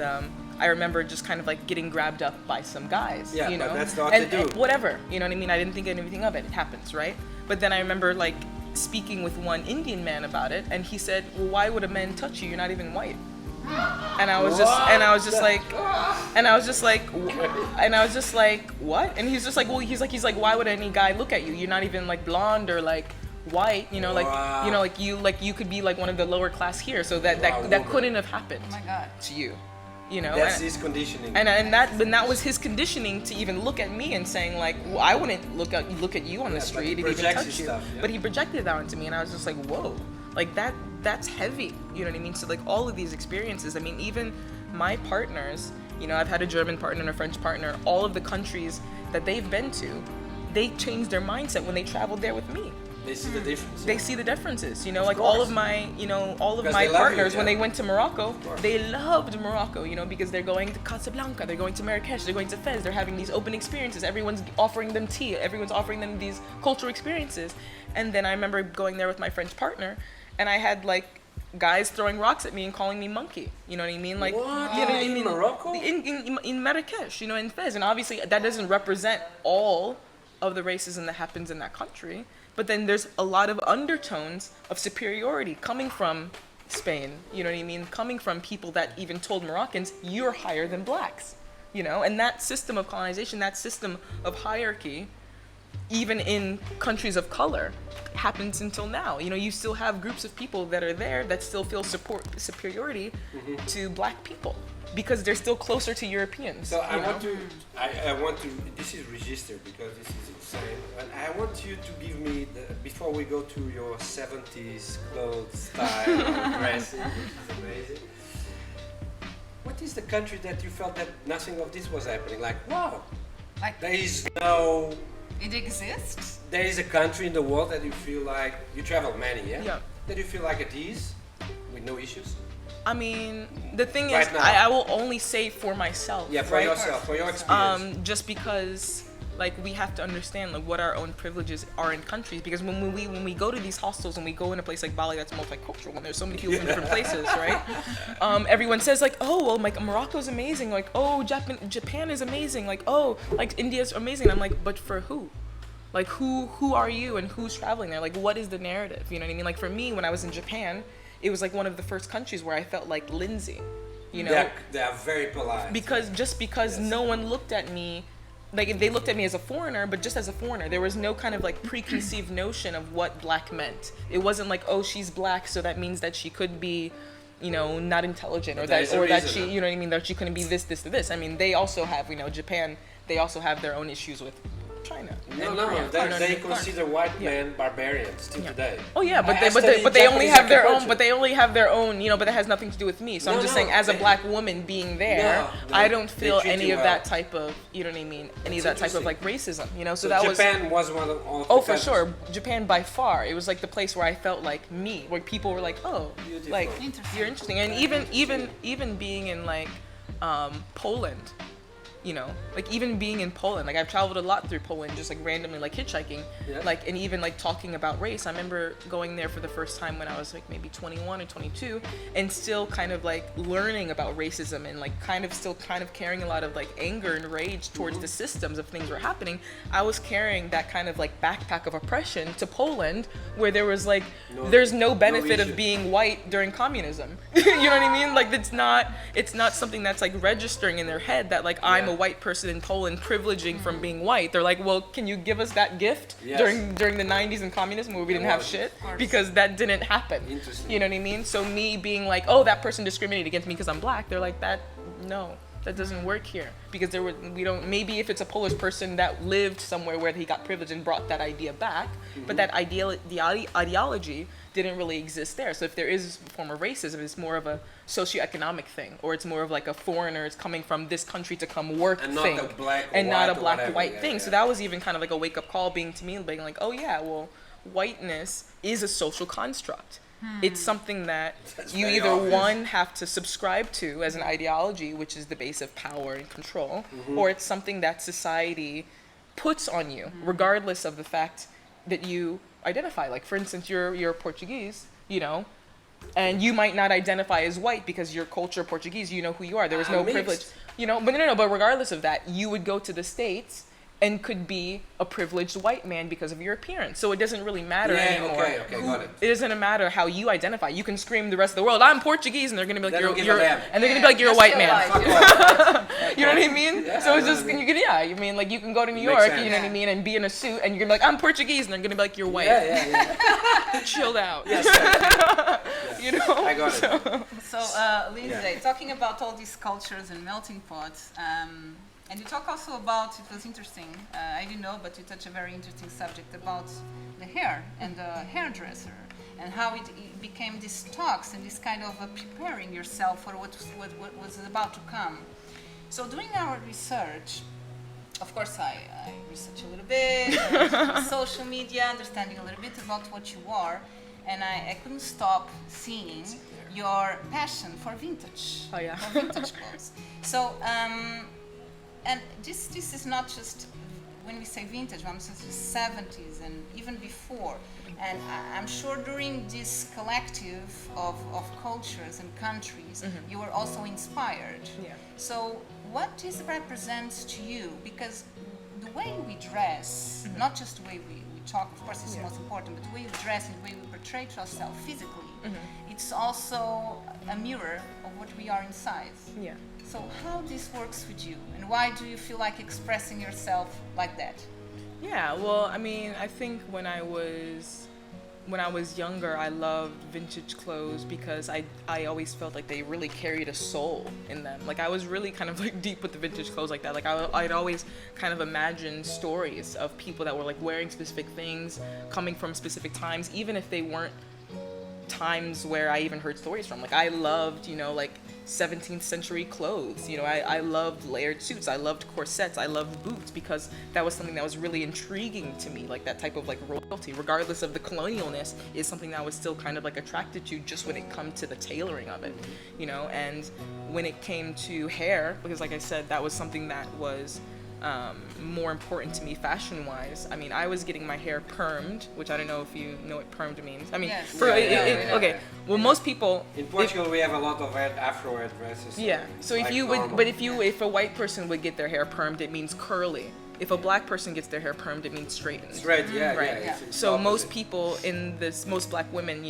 I remember just kind of like getting grabbed up by some guys, you know, but that's not and to do. whatever, you know what I mean? I didn't think anything of it. It happens, right? But then I remember like speaking with one Indian man about it, and he said, "Well, why would a man touch you? You're not even white." And I was just like, what? And he's just like, well, he's like, why would any guy look at you? You're not even like blonde or like white, you know, like, you know, like you could be like one of the lower class here, so that couldn't have happened Oh my God. to you, you know. That's his conditioning. And that was his conditioning to even look at me and saying like, well, I wouldn't look at you on the street and even touch you. But he projected that onto me, and I was just like, whoa, like that's heavy, you know what I mean? So like all of these experiences, I mean, even my partners, you know, I've had a German partner and a French partner, all of the countries that they've been to, they changed their mindset when they traveled there with me. They see the difference. They see the differences, you know, like all of my partners, when they went to Morocco, they loved Morocco, you know, because they're going to Casablanca, they're going to Marrakesh, they're going to Fez, they're having these open experiences, everyone's offering them tea, everyone's offering them these cultural experiences. And then I remember going there with my French partner, and I had like guys throwing rocks at me and calling me monkey, you know what I mean? Like, what? You know what I mean? In Morocco? In Marrakesh, you know, in Fez, and obviously that doesn't represent all of the racism that happens in that country. But then there's a lot of undertones of superiority coming from Spain, you know what I mean? Coming from people that even told Moroccans, you're higher than blacks, you know? And that system of colonization, that system of hierarchy, even in countries of color, happens until now. You know, you still have groups of people that are there that still feel superiority to black people, because they're still closer to Europeans. So I want to, this is registered because this is insane. And I want you to give me, before we go to your 70s clothes style of dressing, which is amazing. What is the country that you felt that nothing of this was happening? Like, wow, Like, there is no, it exists? there is a country in the world that you feel like, you travel many, yeah? Yeah. That you feel like at ease, with no issues? I mean, the thing Right is, now. I will only say for myself. Yeah, for right? yourself, for your experience. Just because, like, we have to understand like what our own privileges are in countries. Because when we go to these hostels and we go in a place like Bali that's multicultural, when there's so many people from different places, right? Everyone says like, oh, well, like Morocco's amazing, like, oh, Japan is amazing, like, oh, like India's amazing. I'm like, but for who? Like, who are you and who's traveling there? Like, what is the narrative? You know what I mean? Like, for me, when I was in Japan, it was like one of the first countries where I felt like Lindsay, you know? They are very polite. Because Yes. no one looked at me like they looked at me as a foreigner, but just as a foreigner. There was no kind of like preconceived notion of what black meant. It wasn't like, oh, she's black, so that means that she could be, you know, not intelligent, or that she, you know what I mean, that she couldn't be this or this. I mean, they also have, you know, Japan, they also have their own issues with China. No, they consider white men barbarians till today. Oh yeah, but they only have their own. But they only have their own. You know, but that has nothing to do with me. So I'm just saying, as a black woman being there, I don't feel any of that type of. You know what I mean? Any of that type of like racism. You know, so that Japan was one of. Oh, for sure, Japan by far. It was like the place where I felt like me, where people were like, oh, beautiful. Like you're interesting, and even being in like Poland. You know, like even being in Poland, like I've traveled a lot through Poland, just like randomly, like hitchhiking, like, and even like talking about race. I remember going there for the first time when I was like maybe 21 or 22, and still kind of like learning about racism, and like still carrying a lot of like anger and rage towards the systems of things were happening. I was carrying that kind of like backpack of oppression to Poland, where there was like, there's no benefit of being white during communism. You know what I mean? Like it's not something that's like registering in their head that like I'm a white person in Poland privileging from being white. They're like, well, can you give us that gift during the 90s and communism where we didn't have shit? Because that didn't happen. Interesting. You know what I mean? So me being like, oh, that person discriminated against me because I'm black, they're like, that doesn't work here, because maybe if it's a Polish person that lived somewhere where he got privilege and brought that idea back, but that ideology didn't really exist there. So if there is a form of racism, it's more of a socioeconomic thing, or it's more of like a foreigner is coming from this country to come work and thing, not a black and not a black whatever. white thing. So that was even kind of like a wake up call being like, oh yeah, well, whiteness is a social construct. It's something that you either obvious. have to subscribe to as an ideology, which is the base of power and control, or it's something that society puts on you, regardless of the fact that you identify. Like, for instance, you're Portuguese, you know, and you might not identify as white because your culture Portuguese, you know who you are. There was no privilege, you know. But but regardless of that, you would go to the States and could be a privileged white man because of your appearance. So it doesn't really matter anymore. Okay, got it. It doesn't matter how you identify. You can scream the rest of the world, I'm Portuguese, and they're gonna be like, you're gonna be like, you're a white man. You know what I mean? Yeah, so it's just, I mean, like, you can go to New York, you know what I mean, and be in a suit, and you're gonna be like, I'm Portuguese, and they're gonna be like, you're white. Chilled out. Yes, You know? I got it. So, Lindsay, talking about all these cultures and melting pots, and you talk also about, it was interesting, I didn't know, but you touched a very interesting subject about the hair and the hairdresser, and how it became this talks and this kind of preparing yourself for what was about to come. So doing our research, of course I researched a little bit, social media, understanding a little bit about what you are, and I couldn't stop seeing your passion for vintage, for vintage clothes. So, and this is not just, when we say vintage, I'm saying the 70s and even before. And I'm sure during this collective of cultures and countries, you were also inspired. Yeah. So what does it represent to you? Because the way we dress, not just the way we talk, of course, is the most important, but the way we dress and the way we portray to ourselves physically, it's also a mirror of what we are inside. Yeah. So how this works with you, and why do you feel like expressing yourself like that? Yeah, well, I mean, I think when I was younger, I loved vintage clothes because I always felt like they really carried a soul in them. Like, I was really kind of like deep with the vintage clothes like that. Like, I'd always kind of imagined stories of people that were like wearing specific things, coming from specific times, even if they weren't times where I even heard stories from. Like, I loved, like 17th century clothes. I loved layered suits. I loved corsets. I loved boots because that was something that was really intriguing to me. Like, that type of like royalty, regardless of the colonialness, is something that I was still kind of like attracted to just when it comes to the tailoring of it, and when it came to hair, because like I said, that was something that was more important to me fashion-wise. I mean, I was getting my hair permed, which I don't know if you know what permed means. I mean, yes. Okay. Well, most people in Portugal we have a lot of Afro hairdressers. Yeah. So if you would, but if a white person would get their hair permed, it means curly. If a black person gets their hair permed, it means straightened. Straight, right. Yeah. So most people most black women,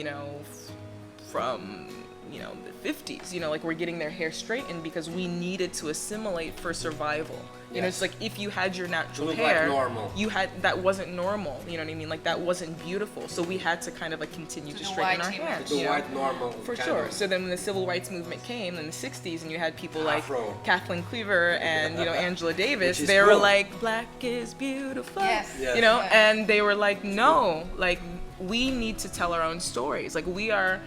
from, you know, the 50s, you know, like we're getting their hair straightened because we needed to assimilate for survival. You know, it's like if you had your natural hair, like normal. you had, that wasn't normal, you know what I mean? Like that wasn't beautiful. So we had to kind of like continue to straighten our hair. The white normal. For sure. So then when the civil rights movement came in the 60s and you had people Afro. like Kathleen Cleaver and, you know, Angela Davis, is they were cool. like, black is beautiful. Yes. Yes. You know, Yes. and they were like, no, like we need to tell our own stories. Like we are,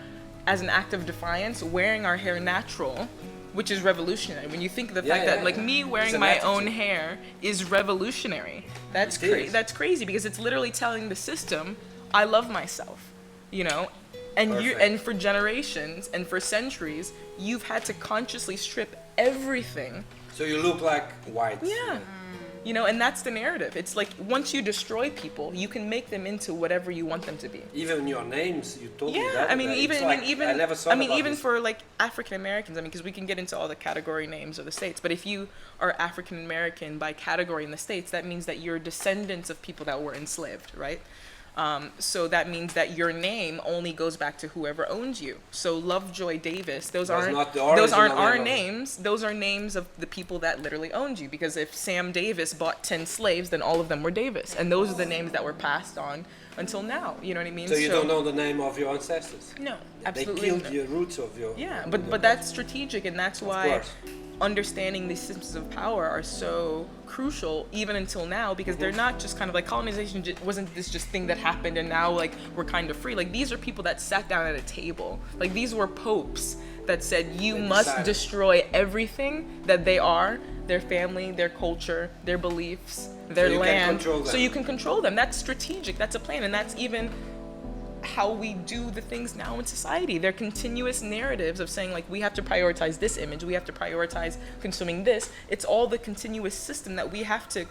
as an act of defiance, wearing our hair natural, which is revolutionary. When you think of the fact that like me wearing an my attitude. own hair is revolutionary. That's It is. that's crazy because it's literally telling the system, I love myself, you know? And you Perfect. and for generations and for centuries, you've had to consciously strip everything. So you look like white. Yeah. You know, and that's the narrative. It's like once you destroy people, you can make them into whatever you want them to be. Even your names, you told me Yeah, that. I mean, It's even like, even I never thought about even this. for like African Americans, I mean, because we can get into all the category names of the states, but if you are African American by category in the states, that means that you're descendants of people that were enslaved, right? So that means that your name only goes back to whoever owns you. So Lovejoy Davis, those That's aren't not the those aren't original our name of it. names. Those are names of the people that literally owned you. Because if Sam Davis bought 10 slaves, then all of them were Davis, and those are the names that were passed on until now. You know what I mean? So you don't know the name of your ancestors? No, They absolutely. killed not. the roots of your... Yeah, but that's strategic, and that's why course. understanding these systems of power are so crucial even until now, because they're not just kind of like colonization wasn't this just thing that happened and now like we're kind of free. Like these are people that sat down at a table. Like these were popes that said you They must decided. destroy everything that they are, their family, their culture, their beliefs, their you can land, control them. so you can control them. That's strategic. That's a plan, and that's even how we do the things now in society. They're continuous narratives of saying like we have to prioritize this image, we have to prioritize consuming this. It's all the continuous system that we have to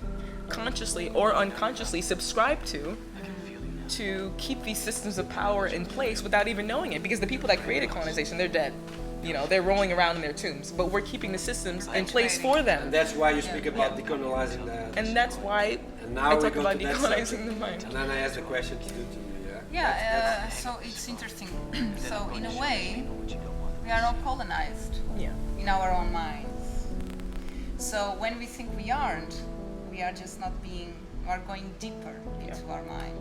consciously or unconsciously subscribe to keep these systems of power in place without even knowing it, because the people that created colonization, they're dead. You know, they're rolling around in their tombs, but we're keeping the systems in place for And them. that's why you speak about decolonizing the... And that's why And now I we talk go about to that decolonizing subject. the mind. And then I ask the question to me, yeah? Yeah, so it's interesting. So in a way, we are all colonized Yeah. in our own minds. So when we think we aren't, we are just not being, we are going deeper into our mind.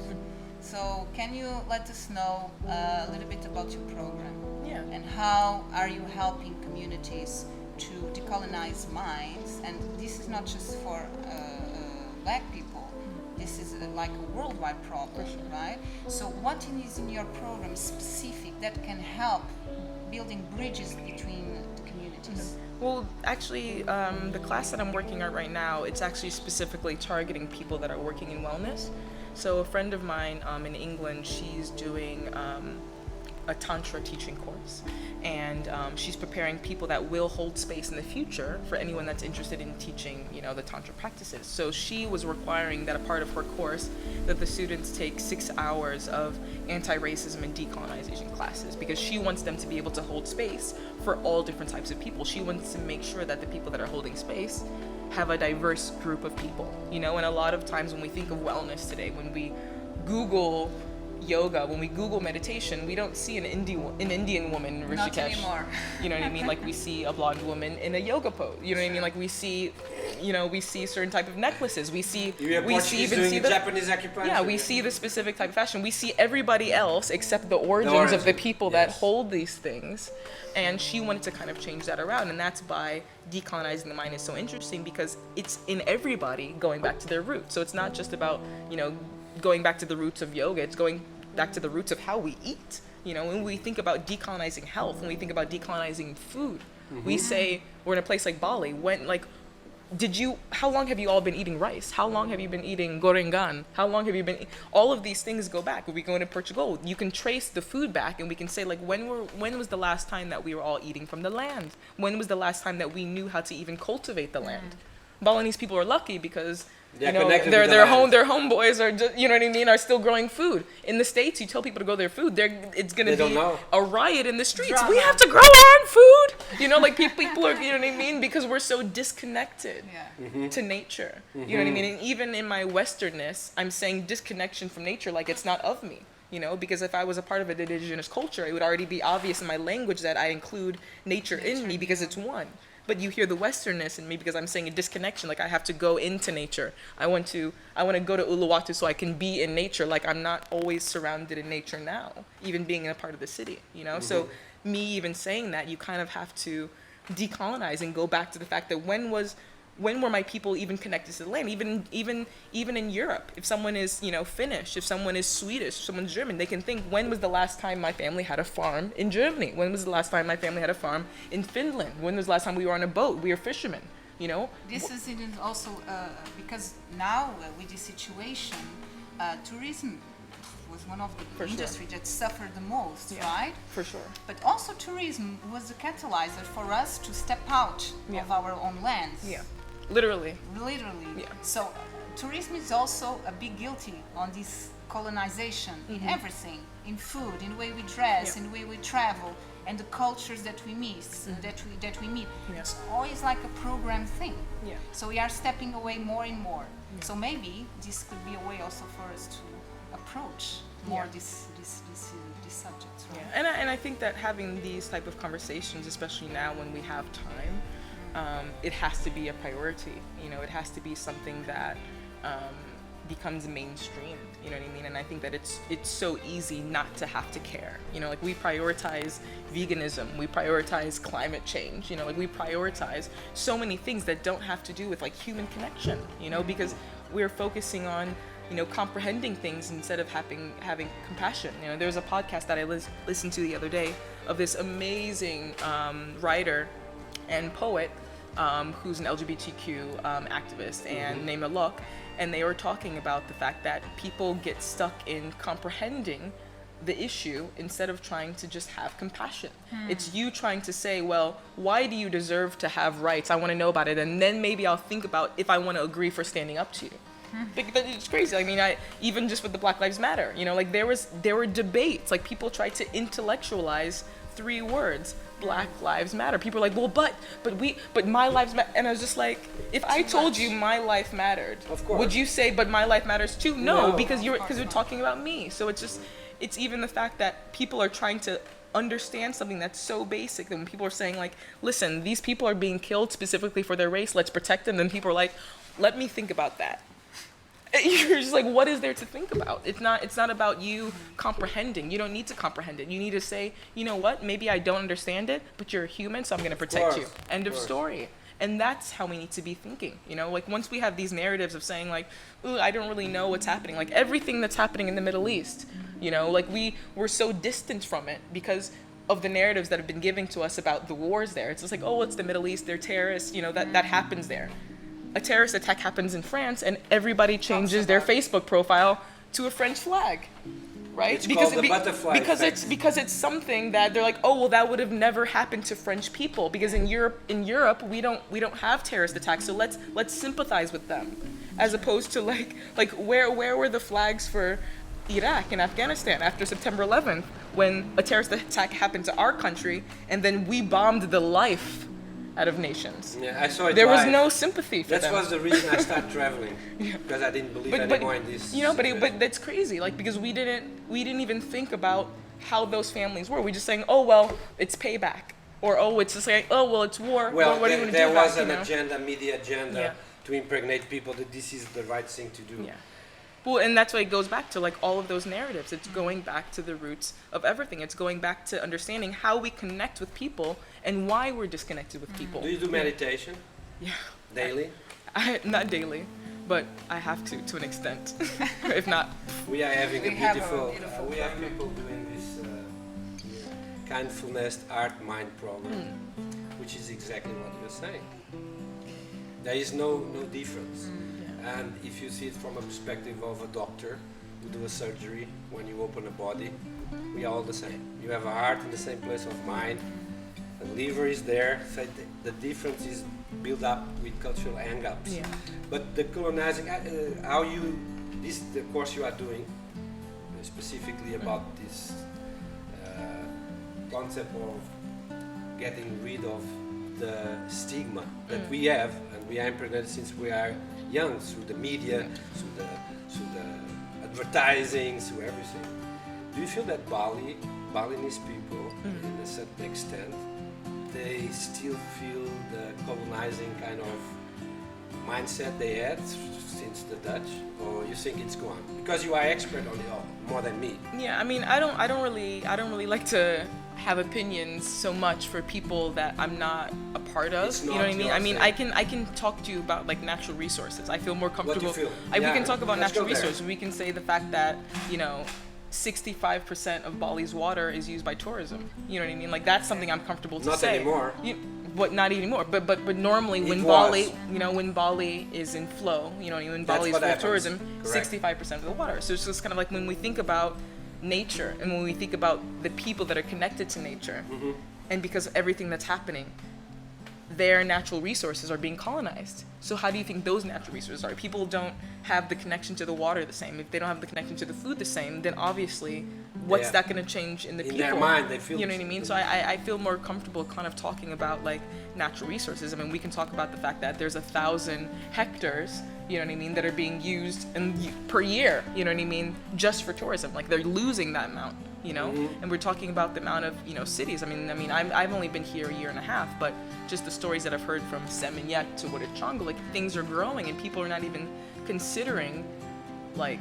So can you let us know a little bit about your program? Yeah. And how are you helping communities to decolonize minds? And this is not just for black people. This is like a worldwide problem, right? So what is in your program specific that can help building bridges between the communities? Well, actually, the class that I'm working on right now, it's actually specifically targeting people that are working in wellness. So a friend of mine in England, she's doing a Tantra teaching course, and she's preparing people that will hold space in the future for anyone that's interested in teaching, you know, the Tantra practices. So she was requiring that a part of her course that the students take 6 hours of anti-racism and decolonization classes, because she wants them to be able to hold space for all different types of people. She wants to make sure that the people that are holding space have a diverse group of people, you know. And a lot of times when we think of wellness today, when we Google yoga, when we Google meditation, we don't see an Indian woman in Not Rishikesh. anymore. You know what I mean? Like we see a blonde woman in a yoga pose. You know what I mean? Like we see, you know, we see certain type of necklaces. We see, we see even see the Japanese acupuncture. yeah, we see the specific type of fashion. We see everybody else except the origins of the people that yes. hold these things. And she wanted to kind of change that around, and that's why decolonizing the mind is so interesting, because it's in everybody going back to their roots. So it's not just about, you know, going back to the roots of yoga, it's going back to the roots of how we eat. You know, when we think about decolonizing health, when we think about decolonizing food, we say we're in a place like Bali. When, like, how long have you all been eating rice? How long have you been eating gorengan? How long have you been, all of these things go back. When we go into Portugal, you can trace the food back, and we can say, like, when was the last time that we were all eating from the land? When was the last time that we knew how to even cultivate the land? Balinese people are lucky because They're you know, connected with the their land. homeboys are just, you know what I mean, are still growing food. In the States, you tell people to grow their food, it's gonna They don't be know. a riot in the streets. Drama. We have to grow our own food. You know, like people are, you know what I mean, because we're so disconnected Yeah. to nature. You know what I mean? And even in my Westernness, I'm saying disconnection from nature, like it's not of me. you know, because if I was a part of an indigenous culture, it would already be obvious in my language that I include nature in me because it's one. But you hear the Westernness in me because I'm saying a disconnection, like I have to go into nature. I want to go to Uluwatu so I can be in nature, like I'm not always surrounded in nature now, even being in a part of the city, you know? So me even saying that, you kind of have to decolonize and go back to the fact that when were my people even connected to the land? Even in Europe, if someone is, you know, Finnish, if someone is Swedish, if someone's German, they can think, when was the last time my family had a farm in Germany? When was the last time my family had a farm in Finland? When was the last time we were on a boat? We are fishermen, you know? This is also because now with this situation, tourism was one of the industries that suffered the most, right? For sure. But also tourism was a catalyzer for us to step out of our own lands. Yeah, literally. Yeah. So tourism is also a big guilty on this colonization in everything, in food, in the way we dress, in the way we travel, and the cultures that we meet. Yeah. It's always like a program thing. Yeah. So we are stepping away more and more. So maybe this could be a way also for us to approach more these subjects. Right? Yeah, and I think that having these type of conversations, especially now when we have time, it has to be a priority. You know, it has to be something that becomes mainstream. You know what I mean? And I think that it's so easy not to have to care. You know, like we prioritize veganism, we prioritize climate change. You know, like we prioritize so many things that don't have to do with like human connection. You know, because we're focusing on, you know, comprehending things instead of having compassion. You know, there was a podcast that I listened to the other day of this amazing writer and poet who's an LGBTQ activist and named Alok, and they were talking about the fact that people get stuck in comprehending the issue instead of trying to just have compassion. It's you trying to say, well, why do you deserve to have rights? I want to know about it, and then maybe I'll think about if I want to agree for standing up to you. It's crazy. I mean, even just with the Black Lives Matter, you know, like there were debates, like people tried to intellectualize 3 words, Black Lives Matter. People are like, well, but my lives matter. And I was just like, if I told you my life mattered, would you say, but my life matters too? No, because you're talking about me. So it's even the fact that people are trying to understand something that's so basic that when people are saying like, listen, these people are being killed specifically for their race, let's protect them, then people are like, let me think about that. You're just like, what is there to think about? It's not about you comprehending. You don't need to comprehend it. You need to say, you know what, maybe I don't understand it, but you're a human, so I'm going to protect you. End of story. And that's how we need to be thinking. You know, like once we have these narratives of saying like, ooh, I don't really know what's happening, like everything that's happening in the Middle East, you know, like we're so distant from it because of the narratives that have been given to us about the wars there. It's just like, oh, it's the Middle East, they're terrorists, you know, that happens there. A terrorist attack happens in France and everybody changes their Facebook profile to a French flag, right? It's called the butterfly effect. Because it's something that they're like, oh well, that would have never happened to French people because in Europe we don't have terrorist attacks, so let's sympathize with them, as opposed to like where were the flags for Iraq and Afghanistan after September 11th when a terrorist attack happened to our country and then we bombed the life out of nations. Yeah, I saw it. There live. was no sympathy for them. That was the reason I started traveling, because I didn't believe anymore in this. You know, but that's crazy. Like because we didn't even think about how those families were. We just saying, oh well, it's payback, or oh it's just like, oh well, it's war. Well, what are you going to do there about was it, an you know? agenda, media agenda, to impregnate people that this is the right thing to do. Yeah. Well, and that's why it goes back to like all of those narratives. It's going back to the roots of everything. It's going back to understanding how we connect with people and why we're disconnected with people. Do you do meditation? Yeah. Daily? I not daily, but I have to an extent. If not, We are having We a have a beautiful. beautiful We have people doing this kindfulness art mind program, which is exactly what you're saying. There is no difference. And if you see it from a perspective of a doctor who do a surgery, when you open a body, we are all the same. You have a heart in the same place of mind, the liver is there, so the difference is built up with cultural hang-ups. Yeah. But the colonizing, the course you are doing, specifically about this concept of getting rid of the stigma that we have, and we are impregnated since we are young, through the media, through the advertising, through everything. Do you feel that Balinese people, in a certain extent, they still feel the colonizing kind of mindset they had since the Dutch, or you think it's gone? Because you are expert on it more than me. Yeah, I mean, I don't really like to have opinions so much for people that I'm not a part of. It's You know not what I mean? your I mean, thing. I can talk to you about like natural resources. I feel more comfortable. feel? We Yeah, can talk about let's natural go there. resources. We can say the fact that 65% of Bali's water is used by tourism. You know what I mean? Like that's something I'm comfortable to Not say. anymore. But not anymore. But normally It when was. Bali, when Bali is in flow, when That's Bali is what full of happens. tourism, Correct. 65% of the water. So it's just kind of like when we think about nature and when we think about the people that are connected to nature, and because of everything that's happening, their natural resources are being colonized. So how do you think those natural resources are? People don't have the connection to the water the same. If they don't have the connection to the food the same, then obviously what's Yeah. that going to change in the In people? their mind, they feel You know what I mean? So I feel more comfortable kind of talking about like natural resources. I mean, we can talk about the fact that there's 1,000 hectares, you know what I mean, that are being used per year, you know what I mean, just for tourism. Like they're losing that amount. And we're talking about the amount of cities. I mean, I've only been here a year and a half, but just the stories that I've heard from Seminyak to Canggu, like things are growing and people are not even considering like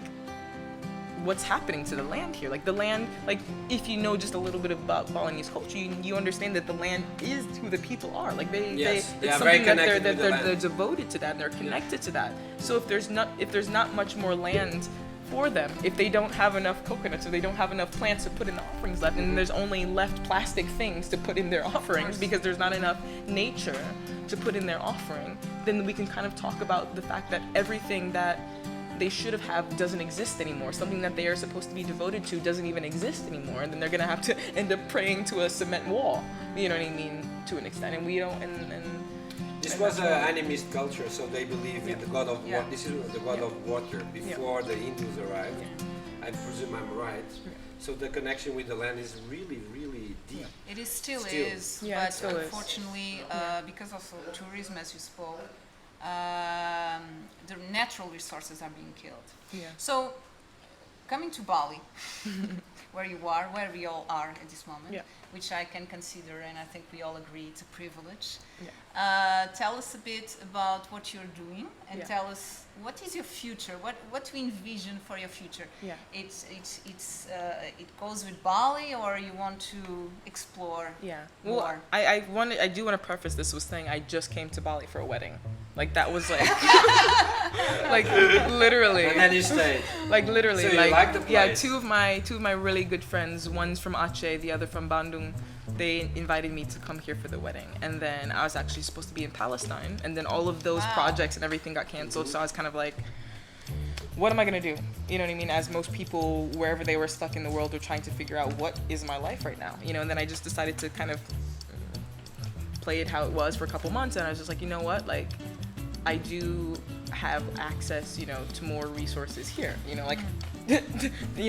what's happening to the land here. Like the land, like if you know just a little bit about Balinese culture, you understand that the land is who the people are. Like Yes, they they it's are very something that connected with the they're land. devoted to that and they're connected to that. So if there's not much more land for them, if they don't have enough coconuts, if they don't have enough plants to put in the offerings left, and there's only left plastic things to put in their offerings because there's not enough nature to put in their offering, then we can kind of talk about the fact that everything that they should have doesn't exist anymore. Something that they are supposed to be devoted to doesn't even exist anymore, and then they're gonna have to end up praying to a cement wall. You know what I mean? To an extent, and we don't. This was an animist culture, so they believe in the god of water. This is the god of water before the Hindus arrived. I presume I'm right. So the connection with the land is really, really deep. It is still Still. is, Yeah, it but still is. unfortunately, because of tourism, as you spoke, the natural resources are being killed. Yeah. So, coming to Bali, where you are, where we all are at this moment, Yeah. which I can consider, and I think we all agree, it's a privilege. Yeah. Tell us a bit about what you're doing, and Yeah. tell us what is your future. What do you envision for your future? Yeah. It goes with Bali, or you want to explore? Yeah. More. Well, I do want to preface this with saying I just came to Bali for a wedding. Like that was like, like literally. And then you stayed. Like literally, So you like, like the yeah, place? two of my really good friends, one's from Aceh, the other from Bandung. They invited me to come here for the wedding, and then I was actually supposed to be in Palestine, and then all of those Wow. projects and everything got canceled. So I was kind of like, what am I gonna do? You know what I mean? As most people, wherever they were stuck in the world, were trying to figure out what is my life right now. And then I just decided to kind of play it how it was for a couple months, and I was just like, you know what, like. I do have access, to more resources here. Like,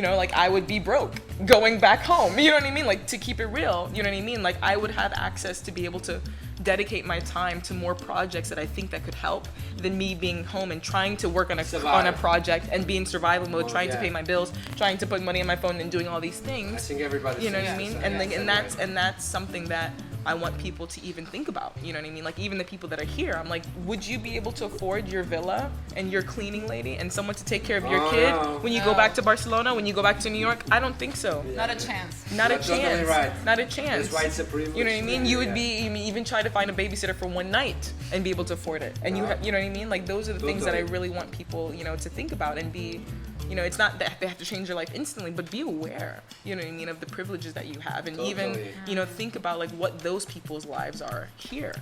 like I would be broke going back home. You know what I mean? Like to keep it real. You know what I mean? Like I would have access to be able to dedicate my time to more projects that I think that could help than me being home and trying to work on a Survive. project and be in survival mode, trying to yeah. pay my bills, trying to put money on my phone and doing all these I things. think everybody. You know what thinks I mean? this, And yeah, like, and that's that's something that I want people to even think about. You know what I mean? Like even the people that are here, I'm like, would you be able to afford your villa and your cleaning lady and someone to take care of your Oh, kid no. when you go back to Barcelona, when you go back to New York? I don't think so. Not a chance. Not a You're totally chance. right. Not a chance. That's why it's a privilege. You know what I mean? You would Yeah. be even try to find a babysitter for one night and be able to afford it. And you know what I mean? Like those are the things that I Totally. really want people, to think about and be, it's not that they have to change their life instantly, but be aware, you know what I mean, of the privileges that you have, and Totally. even, think about like what those people's lives are here,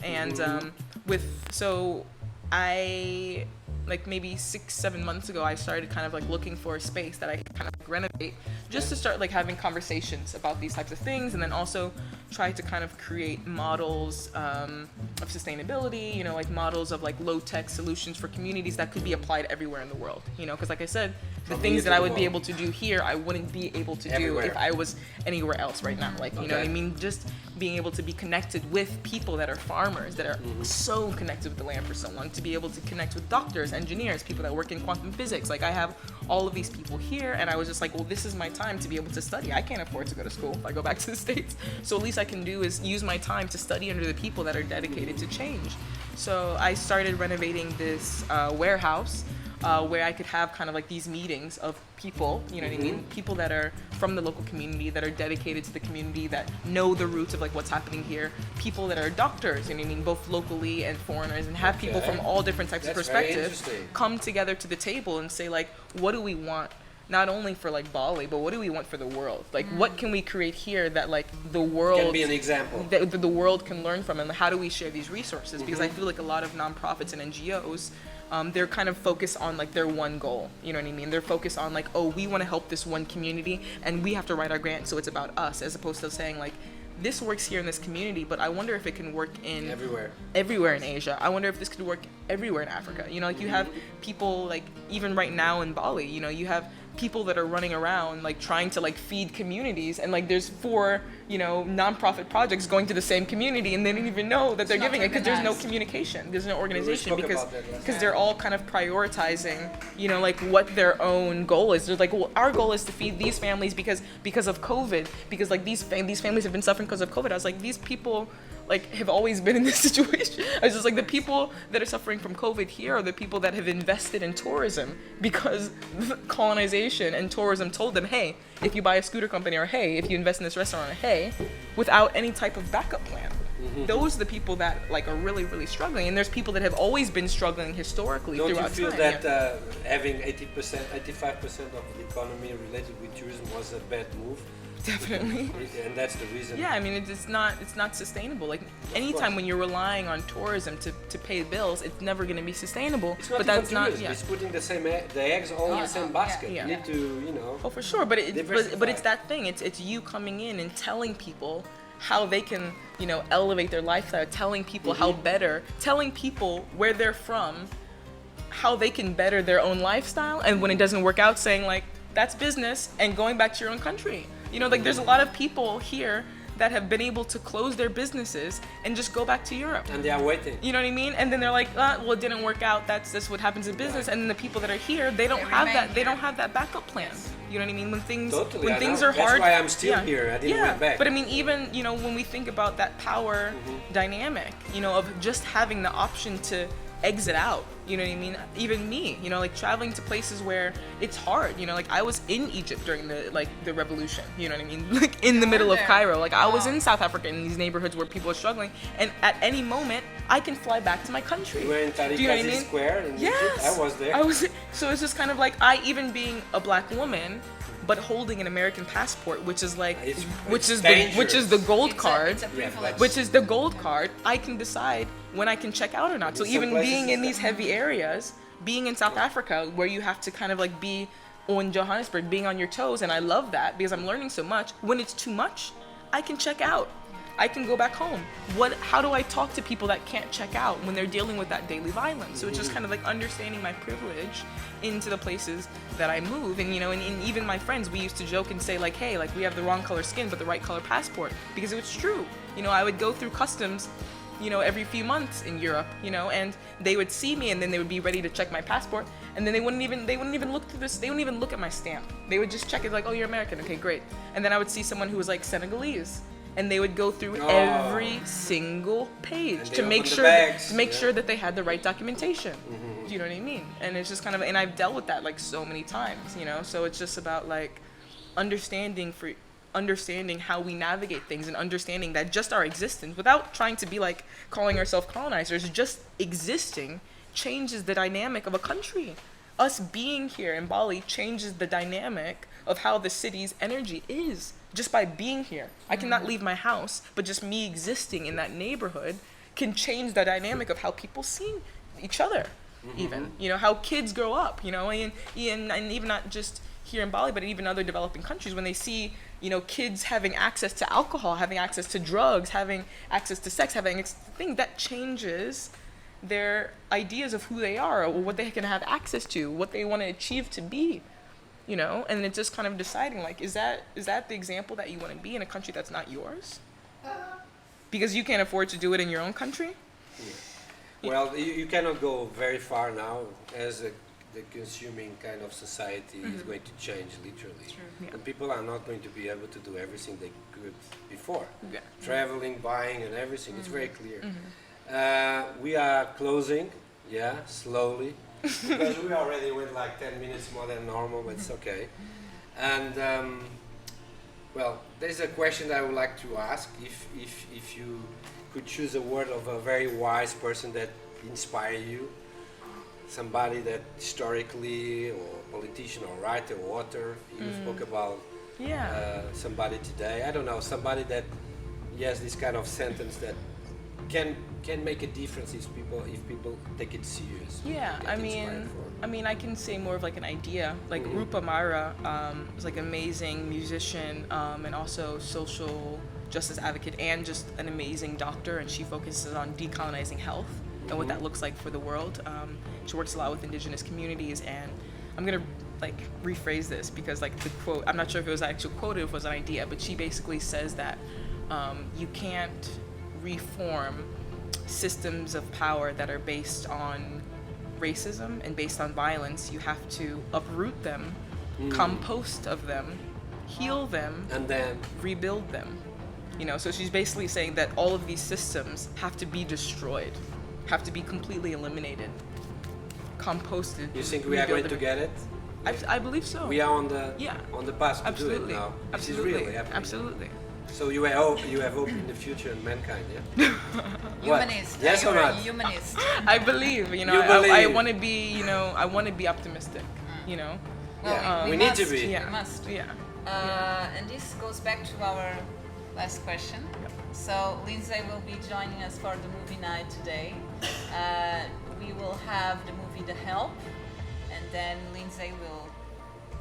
and so I like maybe 6-7 months ago, I started kind of like looking for a space that I could kind of like renovate just to start like having conversations about these types of things, and then also try to kind of create models of sustainability, like models of like low-tech solutions for communities that could be applied everywhere in the world, because like I said, the From things here that to I the would be world. able to do here, I wouldn't be able to do Everywhere. if I was anywhere else right now. Like, you know what I Okay. mean? Just being able to be connected with people that are farmers, that are so connected with the land for so long, to be able to connect with doctors, engineers, people that work in quantum physics. Like, I have all of these people here, and I was just like, well, this is my time to be able to study. I can't afford to go to school if I go back to the States. So at least I can do is use my time to study under the people that are dedicated to change. So I started renovating this warehouse where I could have kind of like these meetings of people, you know what I mean? People that are from the local community, that are dedicated to the community, that know the roots of like what's happening here. People that are doctors, you know what I mean? Both locally and foreigners, and have people from all different types of That's very perspectives interesting. come together to the table and say like, what do we want? Not only for like Bali, but what do we want for the world? Like, what can we create here that like the world Can be an example. that the world can learn from, and how do we share these resources? Because I feel like a lot of nonprofits and NGOs, they're kind of focused on like their one goal. You know what I mean? They're focused on like, oh, we want to help this one community, and we have to write our grant, so it's about us, as opposed to saying like, this works here in this community, but I wonder if it can work in everywhere in Asia. I wonder if this could work everywhere in Africa. You know, like you have people like even right now in Bali, you know, you have people that are running around like trying to like feed communities, and like there's 4, you know, nonprofit projects going to the same community, and they don't even know that they're It's not giving it because there's no organized. communication, there's no organization, spoke because about that last because they're all kind of prioritizing, you know, like what their own goal is. They're like, well, our goal is to feed these families because of COVID, because like these families have been suffering because of COVID. I was like, these people like have always been in this situation. I was just like, the people that are suffering from COVID here are the people that have invested in tourism, because colonization and tourism told them, hey, if you buy a scooter company, or hey, if you invest in this restaurant, or hey, without any type of backup plan. Those are the people that like are really, really struggling, and there's people that have always been struggling historically Don't you throughout feel time. that yeah. having 80%, 85% of the economy related with tourism was a bad move? Definitely. And that's the reason. Yeah, I mean, it's not sustainable. Like anytime course. when you're relying on tourism to pay bills, it's never going to be sustainable. It's not but even that's not. tourism, Yeah. It's putting the eggs all in the same basket. yeah. You need to, you know. Oh, for sure. But but Diversify. it's that thing. It's you coming in and telling people how they can, you know, elevate their lifestyle. Telling people how better. Telling people where they're from, how they can better their own lifestyle. And when it doesn't work out, saying like, that's business, and going back to your own country. You know, like there's a lot of people here that have been able to close their businesses and just go back to Europe. And they are waiting. You know what I mean? And then they're like, well, it didn't work out. That's what happens in business. And then the people that are here, they don't have remain that. They here. don't have that backup plan. You know what I mean? When things Totally, when I things know. are That's hard. why I'm still here. I didn't went back. But I mean, even, you know, when we think about that power dynamic, you know, of just having the option to exit out, you know what I mean? Even me, you know, like traveling to places where it's hard, you know, like I was in Egypt during the revolution, you know what I mean? Like in the middle of there. Cairo, like I was Wow. in South Africa in these neighborhoods where people are struggling, and at any moment I can fly back to my country. You were in Do you know what I Tariq mean? Square in Yes, Egypt. I was there. So it's just kind of like even being a black woman, but holding an American passport, which is like, It's which is dangerous. the gold card. It's a privilege. Which is the gold card, I can decide when I can check out or not. So In some even places being in it's these heavy areas, being in South Africa where you have to kind of like be on Johannesburg, being on your toes, and I love that because I'm learning so much. When it's too much, I can check out. I can go back home. How do I talk to people that can't check out when they're dealing with that daily violence? So it's just kind of like understanding my privilege into the places that I move. And, you know, and even my friends, we used to joke and say like, hey, like we have the wrong color skin, but the right color passport, because it was true. You know, I would go through customs, you know, every few months in Europe, you know, and they would see me and then they would be ready to check my passport, and then they wouldn't even look through this, they wouldn't even look at my stamp. They would just check it like, oh, you're American, okay, great. And then I would see someone who was like Senegalese, and they would go through every single page And they to make opened the sure bags, sure that they had the right documentation. Do you know what I mean? And it's just kind of, and I've dealt with that like so many times, you know. So it's just about like understanding how we navigate things, and understanding that just our existence, without trying to be like calling ourselves colonizers, just existing changes the dynamic of a country. Us being here in Bali changes the dynamic of how the city's energy is. Just by being here, I cannot leave my house, but just me existing in that neighborhood can change the dynamic of how people see each other. Even, you know, how kids grow up, you know, and even not just here in Bali, but even other developing countries, when they see, you know, kids having access to alcohol, having access to drugs, having access to sex, thing that changes their ideas of who they are, or what they can have access to, what they want to achieve to be. you know, and it's just kind of deciding like, is that the example that you want to be in a country that's not yours? Because you can't afford to do it in your own country? Yeah. Well, you cannot go very far now as the consuming kind of society is going to change literally. Yeah. And people are not going to be able to do everything they could before. Yeah. Traveling, buying and everything, it's very clear. We are closing, slowly, because we already went like 10 minutes more than normal, but it's okay. And well, there's a question that I would like to ask. If you could choose a word of a very wise person that inspire you, somebody that historically, or politician, or writer, or author, you spoke about somebody today. I don't know, somebody that has this kind of sentence that can make a difference if people take it serious. Yeah, I mean, I can say more of like an idea. Like Rupa Mara is like an amazing musician and also social justice advocate and just an amazing doctor, and she focuses on decolonizing health and what that looks like for the world. She works a lot with indigenous communities, and I'm gonna like rephrase this because like the quote, I'm not sure if it was an actual quote or if it was an idea, but she basically says that you can't reform systems of power that are based on racism and based on violence. You have to uproot them, compost of them, heal them, and then rebuild them. You know, so she's basically saying that all of these systems have to be destroyed, have to be completely eliminated, composted. You think we are going to get it? I believe so. We are on the path to do it now. This is really happening. Absolutely. So you have hope in the future in mankind, yeah? Humanist. Yes or not? Humanist. I believe, you know, I want to be, you know, I want to be optimistic, you know. Well, we need to be. Yeah. We must. Yeah. And this goes back to our last question. So Lindsay will be joining us for the movie night today. We will have the movie The Help, and then Lindsay will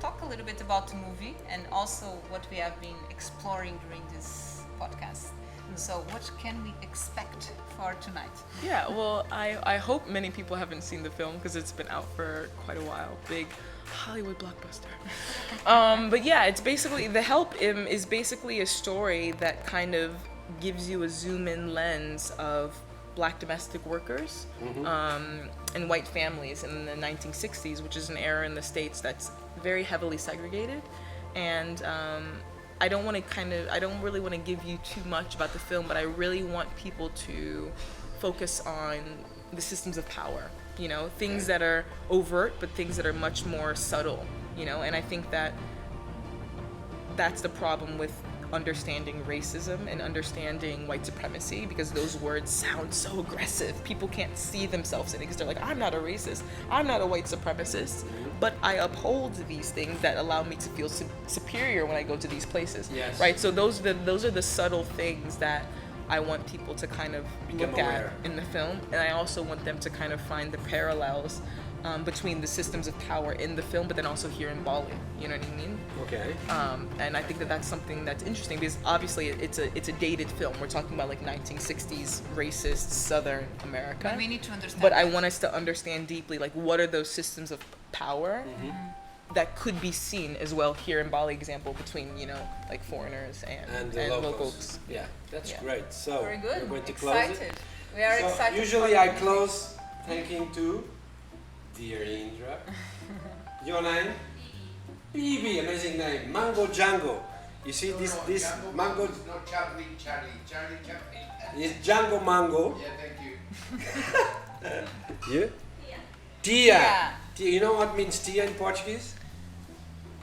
talk a little bit about the movie and also what we have been exploring during this podcast. So what can we expect for tonight? Yeah, well, I hope many people haven't seen the film because it's been out for quite a while. Big Hollywood blockbuster. But yeah, it's basically, The Help is basically a story that kind of gives you a zoom-in lens of Black domestic workers and white families in the 1960s, which is an era in the States that's very heavily segregated. And I don't really want to give you too much about the film, but I really want people to focus on the systems of power, you know, things that are overt, but things that are much more subtle, you know, and I think that that's the problem with understanding racism and understanding white supremacy, because those words sound so aggressive. People can't see themselves in it because they're like, I'm not a racist, I'm not a white supremacist, but I uphold these things that allow me to feel superior when I go to these places. Yes. Right? So those are the subtle things that I want people to kind of look at in the film, and I also want them to kind of find the parallels between the systems of power in the film, but then also here in Bali. You know what I mean? Okay. And I think that that's something that's interesting because obviously it's a dated film. We're talking about like 1960s racist Southern America. But we need to understand. But I want us to understand deeply like what are those systems of power that could be seen as well here in Bali, example between, you know, like foreigners and locals. Yeah, that's great. So Very good. we're going to Excited. close it. We are So excited. usually I close thanking to dear Indra. Your name? Bibi, amazing name. Mango Django. You see this mango? No, Charlie Chaplin. It's Django Mango. Yeah, thank you. You? Tia. Tia. You know what means tia in Portuguese?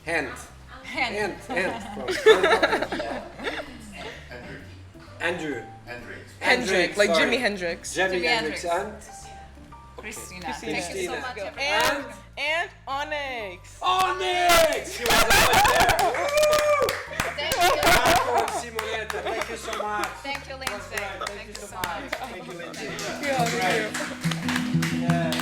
Hand. Hand. Andrew. Hendrix, like sorry. Jimi Hendrix. Jimi Jimi Hendrix. Hendrix. And Christina. Christina. Thank you so Christina. much, everyone. And Onyx. Onyx! She was always there. Thank you. Marco and Simonetta, thank you so much. Thank you, Lindsay. Thank you so much. Thank you, Lindsay. Yeah, Great. Yeah.